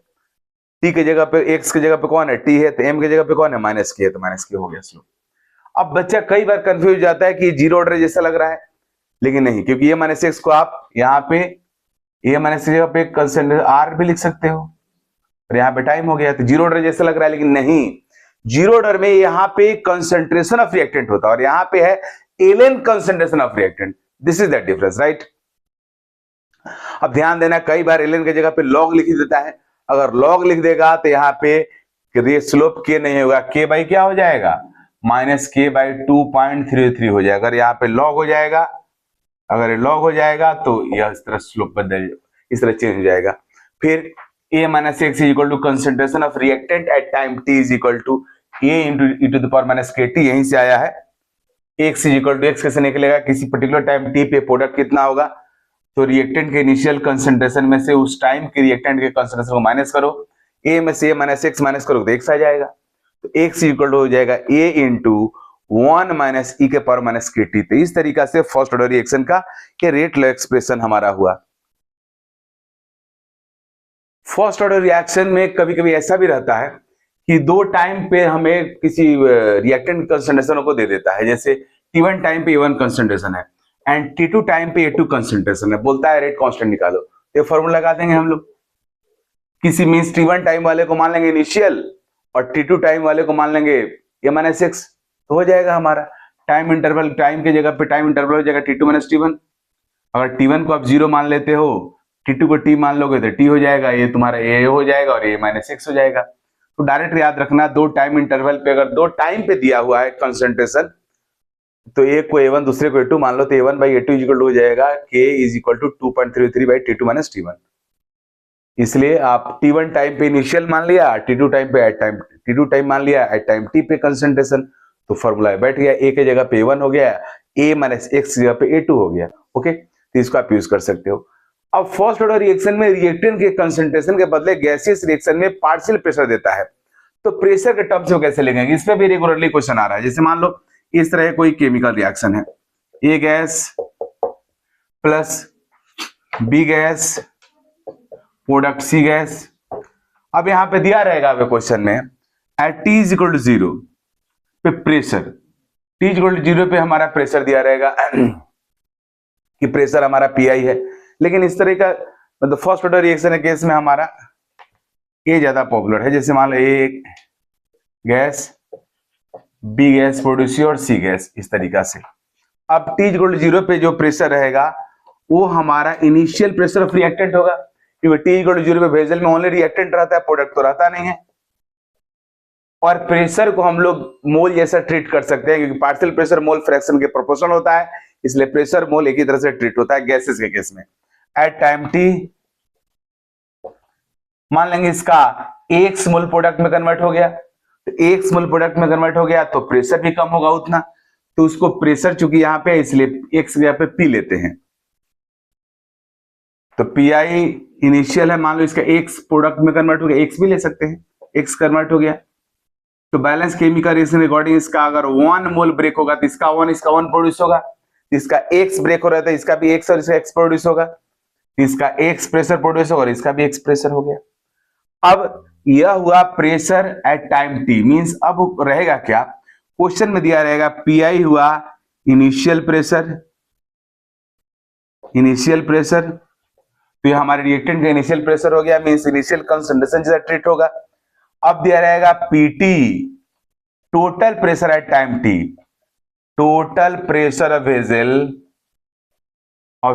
t की जगह पे x की जगह पे कौन है, t है, तो m की जगह पे कौन है, माइनस के है, तो माइनस के हो गया स्लोप। अब बच्चा कई बार कंफ्यूज जाता है कि जीरो ऑर्डर जैसा लग रहा है, लेकिन नहीं, क्योंकि A minus x को आप यहाँ पे A minus की जगह पे कंसेंट्रेशन r भी लिख सकते हो, और यहाँ पे टाइम हो गया, तो जीरो ऑर्डर जैसा लग रहा है, लेकिन नहीं। जीरो ऑर्डर में यहाँ पे कंसंट्रेशन ऑफ रिएक्टेंट होता है, और यहाँ पे है ln concentration of reactant, this is the difference, right. अब ध्यान देना, कई बार एलेन की जगह पे लॉग लिख देता है, अगर लॉग लिख देगा तो यहाँ पे स्लोप के नहीं होगा, के बाई क्या हो जाएगा, माइनस के बाई 2.33 हो जाएगा। अगर यहाँ पे लॉग हो जाएगा, अगर ये लॉग हो जाएगा तो यह इस तरह स्लोप बदल, इस तरह चेंज हो जाएगा। फिर a minus x is equal to concentration of reactant at time t is equal to a into e to the power minus k t, यहीं से आया है। x is equal to x कैसे निकलेगा, किसी पर्टिकुलर टाइम t पे product कितना होगा, तो रिएक्टेंट के इनिशियल कंसंट्रेशन में से उस टाइम के रिएक्टेंट के कंसंट्रेशन को माइनस करो, a में से a माइनस एक्स माइनस करो तो x आ जाएगा, तो x इज इक्वल टू हो जाएगा a इंटू 1 माइनस ई के पावर माइनस के टी। तो इस तरीका से फर्स्ट ऑर्डर रिएक्शन का ये रेट लॉ एक्सप्रेशन हमारा हुआ। फर्स्ट ऑर्डर रिएक्शन में कभी कभी ऐसा भी रहता है कि दो टाइम पे हमें किसी रिएक्टेंट कंसंट्रेशन को दे देता है, जैसे T1 टाइम पे A1 कंसंट्रेशन है एंड T2 टाइम पे A2 कंसंट्रेशन है, बोलता है रेट कांस्टेंट निकालो, तो ये फॉर्मूला लगा देंगे हम लोग। किसी मींस T1 टाइम वाले को मान लेंगे इनिशियल और T2 टाइम वाले को मान लेंगे A माइनस एक्स, तो हो जाएगा हमारा टाइम इंटरवल, टाइम की जगह पे टाइम इंटरवल हो जाएगा T2 माइनस T1। अगर T1 को आप 0 मान लेते हो, T2 को T मान लोगे तो T हो जाएगा, ये तुम्हारा A हो जाएगा और A माइनस एक्स हो जाएगा। तो डायरेक्ट याद रखना, दो टाइम इंटरवल पे अगर दो टाइम पे दिया हुआ है कंसंट्रेशन, तो एक को A1 दूसरे को A2 मान लो, तो A1 बाई A2 इक्वल हो जाएगा K is equal to 2.33 by T2 minus T1। इसलिए आप T1 टाइम पे इनिशियल मान लिया, T2 टाइम पे एट टाइम, T2 टाइम मान लिया एट टाइम T पे कंसंट्रेशन, तो फॉर्मूला बैठ गया, A के जगह पे A1 हो गया, A माइनस एक्स जगह पे A2 हो गया। ओके, तो इसको आप यूज कर सकते हो। अब फर्स्ट ऑर्डर रिएक्शन में रिएक्टेंट के कंसंट्रेशन के बदले गैसियस रिएक्शन में पार्शियल प्रेशर देता है, तो प्रेशर के टर्म्स को कैसे लिखेंगे, इस पे भी रेगुलरली क्वेश्चन आ रहा है। जैसे मान लो इस तरह कोई केमिकल रिएक्शन है, A gas plus B gas product C gas. अब यहां पे दिया रहेगा आपके क्वेश्चन में at T is equal to 0 पे pressure, T is equal to 0 पे हमारा प्रेशर दिया रहेगा कि प्रेशर हमारा पीआई है। लेकिन इस तरह का मतलब फर्स्ट ऑर्डर रिएक्शन के केस में हमारा ए ज्यादा पॉपुलर है। जैसे मान लो ए गैस बी गैस प्रोड्यूस और सी गैस, इस तरीका से। अब टी इक्वल टू 0 पे जो प्रेशर रहेगा वो हमारा इनिशियल प्रेशर ऑफ रिएक्टेंट होगा, क्योंकि टी इक्वल टू 0 पे वेसल में ओनली रिएक्टेंट रहता है, प्रोडक्ट तो रहता नहीं है। और प्रेशर को हम लोग मोल जैसा ट्रीट कर सकते हैं, क्योंकि पार्शियल प्रेशर मोल फ्रैक्शन के प्रोपोर्शनल होता है, इसलिए प्रेशर मोल एक ही तरह से ट्रीट होता है गैसेस के केस में। एट टाइम टी मान लेंगे इसका एक्स मोल प्रोडक्ट में कन्वर्ट हो गया, तो एक्स मोल प्रोडक्ट में कन्वर्ट हो गया तो प्रेशर भी कम होगा उतना, तो उसको प्रेशर चूंकि यहां पे इसलिए एक्स जगह पे पी लेते हैं, तो पी आई इनिशियल है, मान लो इसका एक्स प्रोडक्ट में कन्वर्ट हो गया, एक्स भी ले सकते हैं, एक्स कन्वर्ट हो गया, तो बैलेंस केमिकल रिएक्शन अकॉर्डिंग इसका अगर 1 मोल ब्रेक होगा तो इसका 1 प्रोड्यूस होगा, इसका एक्स ब्रेक हो रहा था, इसका भी एक्स और इसका एक्स प्रोड्यूस होगा, इसका एक्स प्रेशर प्रोड्यूस होगा और इसका भी एक्स प्रेशर हो गया। अब यह हुआ pressure at time T, means अब रहेगा क्या, क्वेश्चन में दिया रहेगा पीआई हुआ इनिशियल प्रेशर, तो ये हमारे रिएक्टेंट का इनिशियल प्रेशर हो गया, मींस इनिशियल कंसंट्रेशन जैसा ट्रीट होगा। अब दिया रहेगा PT total pressure at time t, total pressure of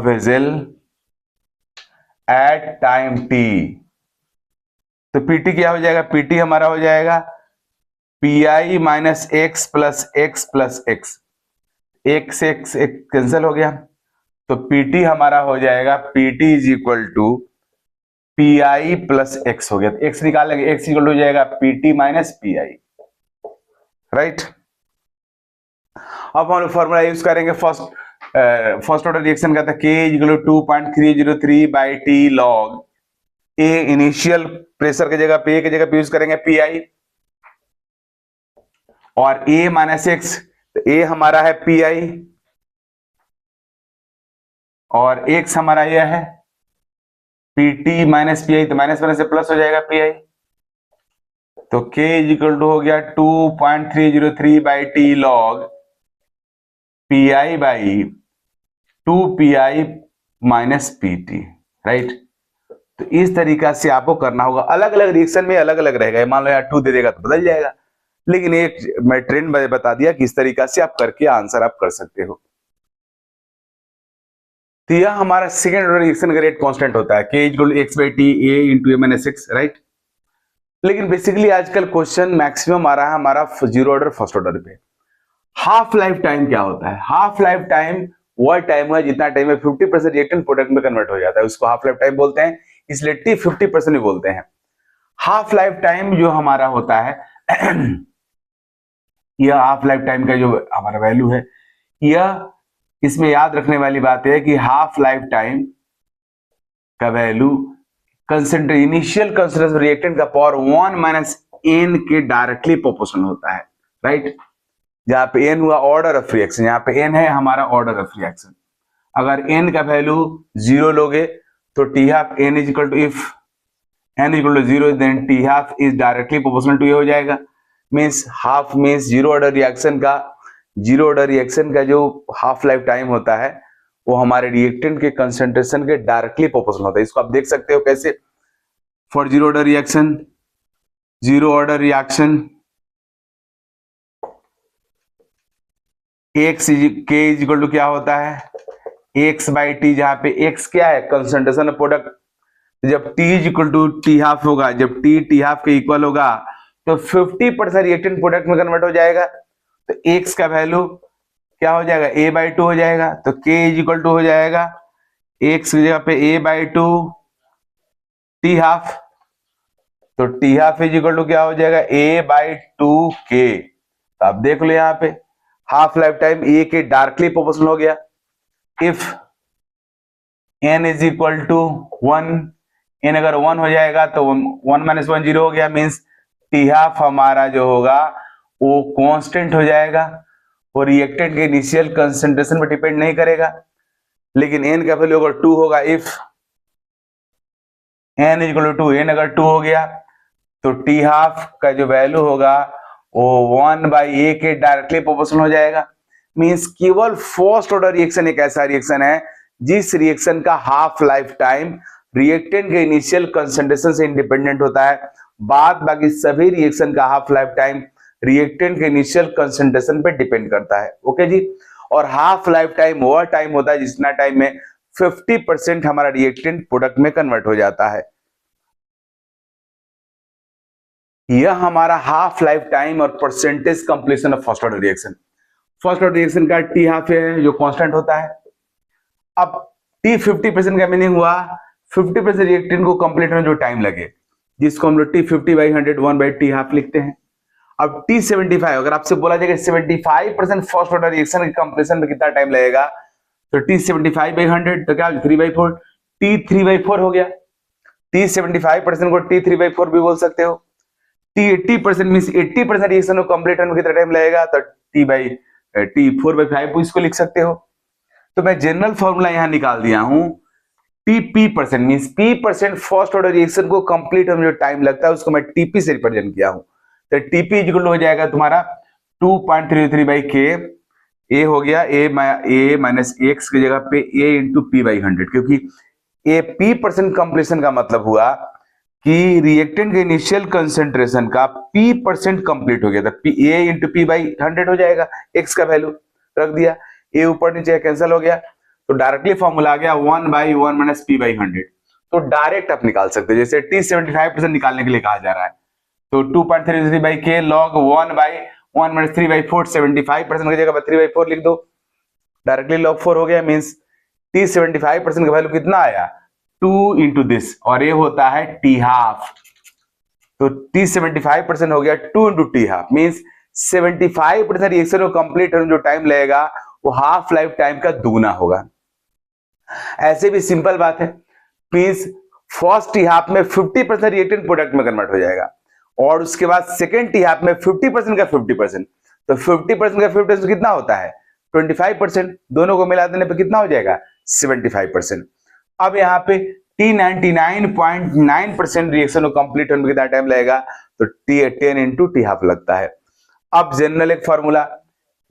vessel at time t, तो पीटी क्या हो जाएगा, पीटी हमारा हो जाएगा PI minus x plus x plus x, x x एक कैंसिल हो गया, तो पीटी हमारा हो जाएगा PT is equal to PI plus x हो गया, तो एक्स निकाल लेंगे, एक्स इक्वल हो जाएगा पीटी माइनस पीआई, राइट। अब हम लोग फॉर्मूला यूज करेंगे फर्स्ट ऑर्डर रिएक्शन का था K equal to 2.303 by t log a, initial pressure की जगह पे ए की जगह पे यूज करेंगे पीआई और ए माइनस एक्स, तो ए हमारा है पीआई और एक्स हमारा यह है पीटी माइनस पीआई, तो माइनस माइनस से प्लस हो जाएगा पीआई, तो K इक्वल टू हो गया 2.303 by t log pi by 2 pi minus PT, right. तो इस तरीका से आपको करना होगा, अलग अलग रिएक्शन में अलग अलग रहेगा, मान लो यहाँ 2 दे देगा तो बदल जाएगा, लेकिन एक मैं ट्रेंड बता दिया कि इस तरीका से आप करके आंसर आप कर सकते हो। तो यह हमारा सेकेंड ऑर्डर रिएक्शन का रेट कांस्टेंट होता है, k equal to X by T A into M N X, right. लेकिन बेसिकली आजकल क्वेश्चन मैक्सिमम आ रहा है हमारा जीरो ऑर्डर फर्स्ट ऑर्डर पे। हाफ लाइफ टाइम क्या होता है? हाफ लाइफ टाइम वह टाइम है जितना टाइम में 50% रिएक्टेंट प्रोडक्ट में कन्वर्ट हो जाता है, उसको हाफ लाइफ टाइम बोलते हैं, इसलिए टी 50% भी बोलते हैं। हाफ लाइफ टाइम जो हमारा होता है यह हाफ लाइफ टाइम का जो हमारा वैल्यू है, यह इसमें याद रखने वाली बात है कि हाफ लाइफ टाइम का वैल्यू इनिशियल कंसंट्रेशन रिएक्टेंट का पावर 1 माइनस एन के डायरेक्टली प्रोपोर्शनल होता है, राइट। जहां पे एन हुआ ऑर्डर ऑफ रिएक्शन, यहाँ पे एन है हमारा ऑर्डर ऑफ रिएक्शन। अगर एन का वैल्यू 0 लोगे तो T half n is equal to, if n is equal to 0 then t half is directly proportional to ये हो जाएगा। Means half means zero order reaction का जो हाफ लाइफ टाइम होता है वो हमारे रिएक्टेंट के कंसंट्रेशन के डायरेक्टली प्रोपोर्शनल होता है। इसको आप देख सकते हो कैसे, for zero order reaction x के इज इक्वल टू क्या होता है, एक्स बाई टी, जहां पे एक्स क्या है कंसंट्रेशन ऑफ प्रोडक्ट। जब t is equal to T half होगा, जब टी टी हाफ के इक्वल होगा तो 50% रिएक्टेंट प्रोडक्ट में कन्वर्ट हो जाएगा, तो एक्स का वैल्यू क्या हो जाएगा, a बाई टू हो जाएगा। तो k इज इक्वल टू हो जाएगा x की जगह पे a by two T half, तो T half is equal to क्या हो जाएगा, a बाई टू के। तो आप देख लो यहाँ पे हाफ लाइफ टाइम a के डायरेक्टली प्रोपोर्शनल हो गया। If n is equal to 1, n अगर 1 हो जाएगा तो 1 माइनस 1 0 हो गया, मीन्स टी हाफ हमारा जो होगा वो कांस्टेंट हो जाएगा, वो रिएक्टेंट के इनिशियल कंसंट्रेशन पर डिपेंड नहीं करेगा। लेकिन n का वैल्यू अगर 2 होगा, if n is equal to 2, n अगर 2 हो गया तो टी हाफ का जो वैल्यू होगा वो 1 बाई ए के डायरेक्टली प्रोपोर्शनल हो जाएगा। मींस केवल फर्स्ट ऑर्डर रिएक्शन एक ऐसा रिएक्शन है जिस रिएक्शन का हाफ लाइफ टाइम रिएक्टेंट के इनिशियल कंसंट्रेशन से इंडिपेंडेंट होता है, बाद बाकी सभी रिएक्शन का हाफ लाइफ टाइम रिएक्टेंट के इनिशियल कंसंट्रेशन पे डिपेंड करता है। ओके जी। और हाफ लाइफ टाइम वह टाइम होता है जितना टाइम में 50% हमारा रिएक्टेंट प्रोडक्ट में कन्वर्ट हो जाता है। यह हमारा हाफ लाइफ टाइम और percentage completion of first order reaction. First order reaction का टी हाफ है जो कांस्टेंट होता है। अब टी 50% का मीनिंग हुआ 50% रिएक्टेंट को कंप्लीट होने जो टाइम लगे, जिसको हम लोग टी 50/100 1 बाई टी हाफ लिखते हैं। अब टी 75, अगर आपसे बोला जाएगा 75% फर्स्ट ऑर्डर रिएक्शन के कंप्लीशन में कितना टाइम लगेगा, तो टी 75/100 तो क्या 3/4, टी 3/4 हो गया। टी 75% को टी 3/4 भी बोल सकते हो। टी 80% मींस 80% रिएक्शन को कंप्लीट होने में कितना टाइम लगेगा, तो टी 4/5 इसको लिख सकते हो। तो मैं जनरल फॉर्मूला यहां निकाल दिया हूं, T p% means p% first order reaction को कंप्लीट होने में जो टाइम लगता है उसको मैं टीपी से रिप्रेजेंट किया हूं। तो टीपी इक्वल हो जाएगा तुम्हारा 2.33/k, ए हो गया a माइनस एक्स की जगह पे a इंटू p/100, क्योंकि a p% कंप्लीशन का मतलब हुआ कि रिएक्टेंट के इनिशियल कंसंट्रेशन का p% कंप्लीट हो गया था, a इंटू p/100 हो जाएगा, x का वैल्यू रख दिया, a ऊपर नीचे कैंसिल हो गया, तो डायरेक्टली फॉर्मूला आ गया 1/1 माइनस p/100। तो डायरेक्ट आप निकाल सकते हो, जैसे t 75% निकालने के लिए कहा जा रहा है, तो 2.33/k log 1/1 माइनस 3/4, 75% की जगह 3/4 लिख दो, डायरेक्टली log 4 हो गया। मींस t 75% का वैल्यू कितना आया, 2 इंटू दिस, और ये होता है टी हाफ। तो t 75% हो गया 2 into T half, means 75% reaction को कंप्लीट होने जो टाइम लगेगा वो हाफ लाइफ टाइम का दुगना होगा। ऐसे भी सिंपल बात है, मींस फर्स्ट टी हाफ में 50% रिएक्टेंट प्रोडक्ट में कन्वर्ट हो जाएगा, और उसके बाद सेकेंड टी हाफ में 50% का 50%, तो 50% का 50% कितना होता है 25%, दोनों को मिला देने पे कितना हो जाएगा 75%। अब यहाँ पे टी 99.9% रिएक्शन को कंप्लीट होने में कितना टाइम लगेगा, तो टी 10 इंटू टी हाफ लगता है। अब जनरल एक फॉर्मूला,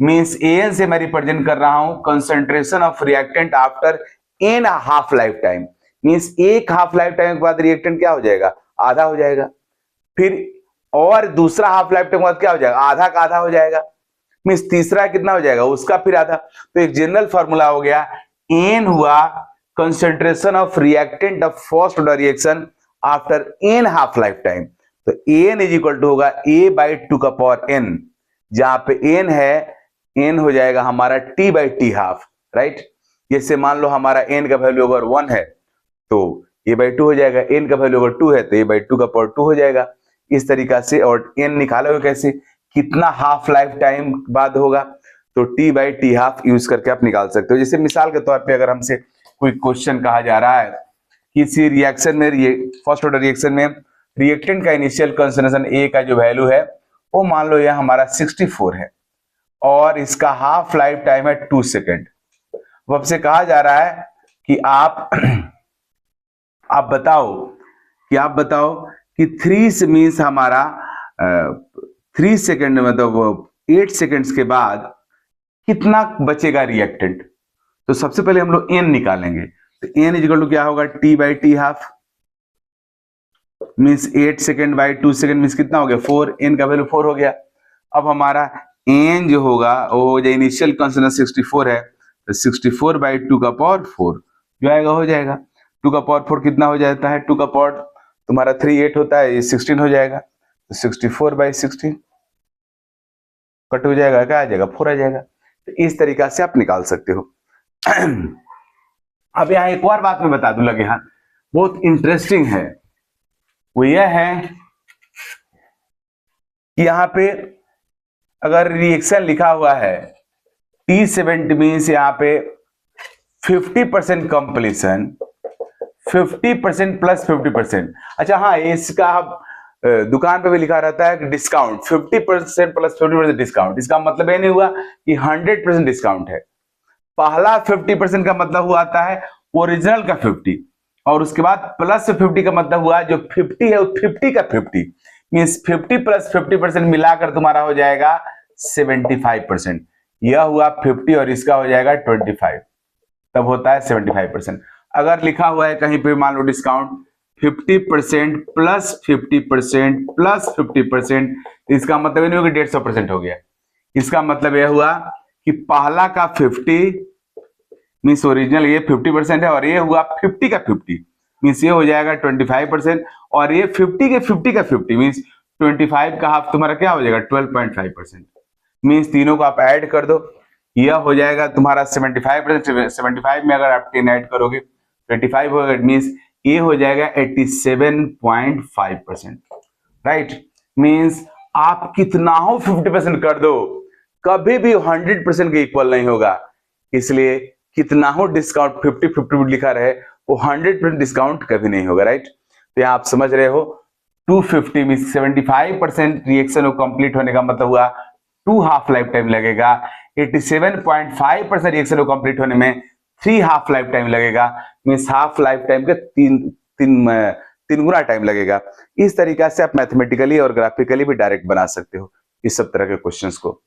मींस एन से मैं रिप्रेजेंट कर रहा हूं concentration of reactant after n half life time, means एक हाफ लाइफ टाइम के बाद रिएक्टेंट क्या हो जाएगा, आधा हो जाएगा। फिर और दूसरा हाफ लाइफ टाइम क्या हो जाएगा, आधा का आधा हो जाएगा, मीन्स तीसरा कितना हो जाएगा, उसका फिर आधा। तो एक जनरल फॉर्मूला हो गया, एन हुआ concentration of reactant of first order reaction after n half life time. तो एन इज इक्वल टू होगा ए बाई टू का पावर एन, जहां पे एन है, एन हो जाएगा हमारा t by t half, right. जैसे मान लो हमारा एन का वैल्यू अगर 1 है तो ए बाई टू हो जाएगा, एन का वैल्यू अगर 2 है तो ए बाई टू का पावर 2 हो जाएगा, इस तरीका से। और एन निकाला हुआ कैसे, कितना हाफ लाइफ टाइम बाद होगा, तो T by t half use करके आप निकाल सकते हो। जैसे मिसाल के तौर पे अगर हमसे कोई क्वेश्चन कहा जा रहा है किसी रिएक्शन में, फर्स्ट ऑर्डर रिएक्शन में रिएक्टेंट का इनिशियल कंसंट्रेशन ए का जो वैल्यू है वो मान लो यह हमारा 64 है और इसका हाफ लाइफ टाइम है 2 सेकेंड। अब से कहा जा रहा है कि आप बताओ कि 3 मीन्स हमारा 3 सेकेंड मतलब 8 सेकेंड्स के बाद कितना बचेगा रिएक्टेंट। तो सबसे पहले हम लोग एन निकालेंगे, तो एन इक्वल टू क्या होगा, T by t half, means 8 second by 2 second means कितना हो गया 4, एन का वैल्यू 4 हो गया। अब हमारा एन जो होगा वो जो इनिशियल कंसंट्रेशन 64 है, तो 64 बाई 2 का पावर 4 जो आएगा हो जाएगा, 2 का पावर 4 कितना हो जाता है, 2 का पावर तुम्हारा 3 8 होता है, ये 16 हो जाएगा, तो 64 बाई 16 कट हो जाएगा, क्या आ जाएगा 4 आ जाएगा। तो इस तरीका से आप निकाल सकते हो। अब यहाँ एक और बात मैं बता दूं लगे, यहाँ बहुत इंटरेस्टिंग है, वो यह है कि यहाँ पे अगर रिएक्शन लिखा हुआ है T70 मीन्स यहाँ पे 50% कंप्लीशन, 50% प्लस 50%। अच्छा हाँ, इसका दुकान पे भी लिखा रहता है कि डिस्काउंट 50% प्लस 50% डिस्काउंट, इसका मतलब ये नहीं हुआ कि 100% डिस्काउंट है। पहला 50% का मतलब हुआ आता है ओरिजिनल का 50, और उसके बाद प्लस 50 का मतलब हुआ जो 50 है वो 50 का 50, मीन्स 50 प्लस 50% मिलाकर तुम्हारा हो जाएगा 75%। यह हुआ 50 और इसका हो जाएगा 25, तब होता है 75%। अगर लिखा हुआ है कहीं पे मान लो डिस्काउंट 50% प्लस 50% प्लस 50%, इसका मतलब ये नहीं होगा 150% हो गया। इसका मतलब यह हुआ कि पहला का 50 मीन्स ओरिजिनल ये 50% है और ये हुआ 50 का 50 मीन्स ये हो जाएगा 25%, और ये 50 के 50 का 50 मीन्स 25 का हाफ तुम्हारा क्या हो जाएगा 12.5%, मीन्स तीनों को आप ऐड कर दो, यह हो जाएगा तुम्हारा 75%। 75 में अगर आप 10 ऐड करोगे 25 होगा, मीन्स ये हो जाएगा 87.5%, राइट। मीन्स आप कितना हो 50% कर दो, कभी भी 100% के इक्वल नहीं होगा, इसलिए कितना हो डिस्काउंट 50-50 लिखा रहे वो 100% डिस्काउंट कभी नहीं होगा, राइट। तो यहाँ आप समझ रहे हो 250 मीन्स 75% रिएक्शन को कंप्लीट होने का मतलब हुआ 2 हाफ लाइफ टाइम लगेगा, 87.5% रिएक्शन को कंप्लीट होने में 3 हाफ लाइफ टाइम लगेगा, मीन्स हाफ लाइफ टाइम के तीन गुना टाइम लगेगा। इस तरीका से आप मैथमेटिकली और ग्राफिकली भी डायरेक्ट बना सकते हो इस सब तरह के क्वेश्चंस को।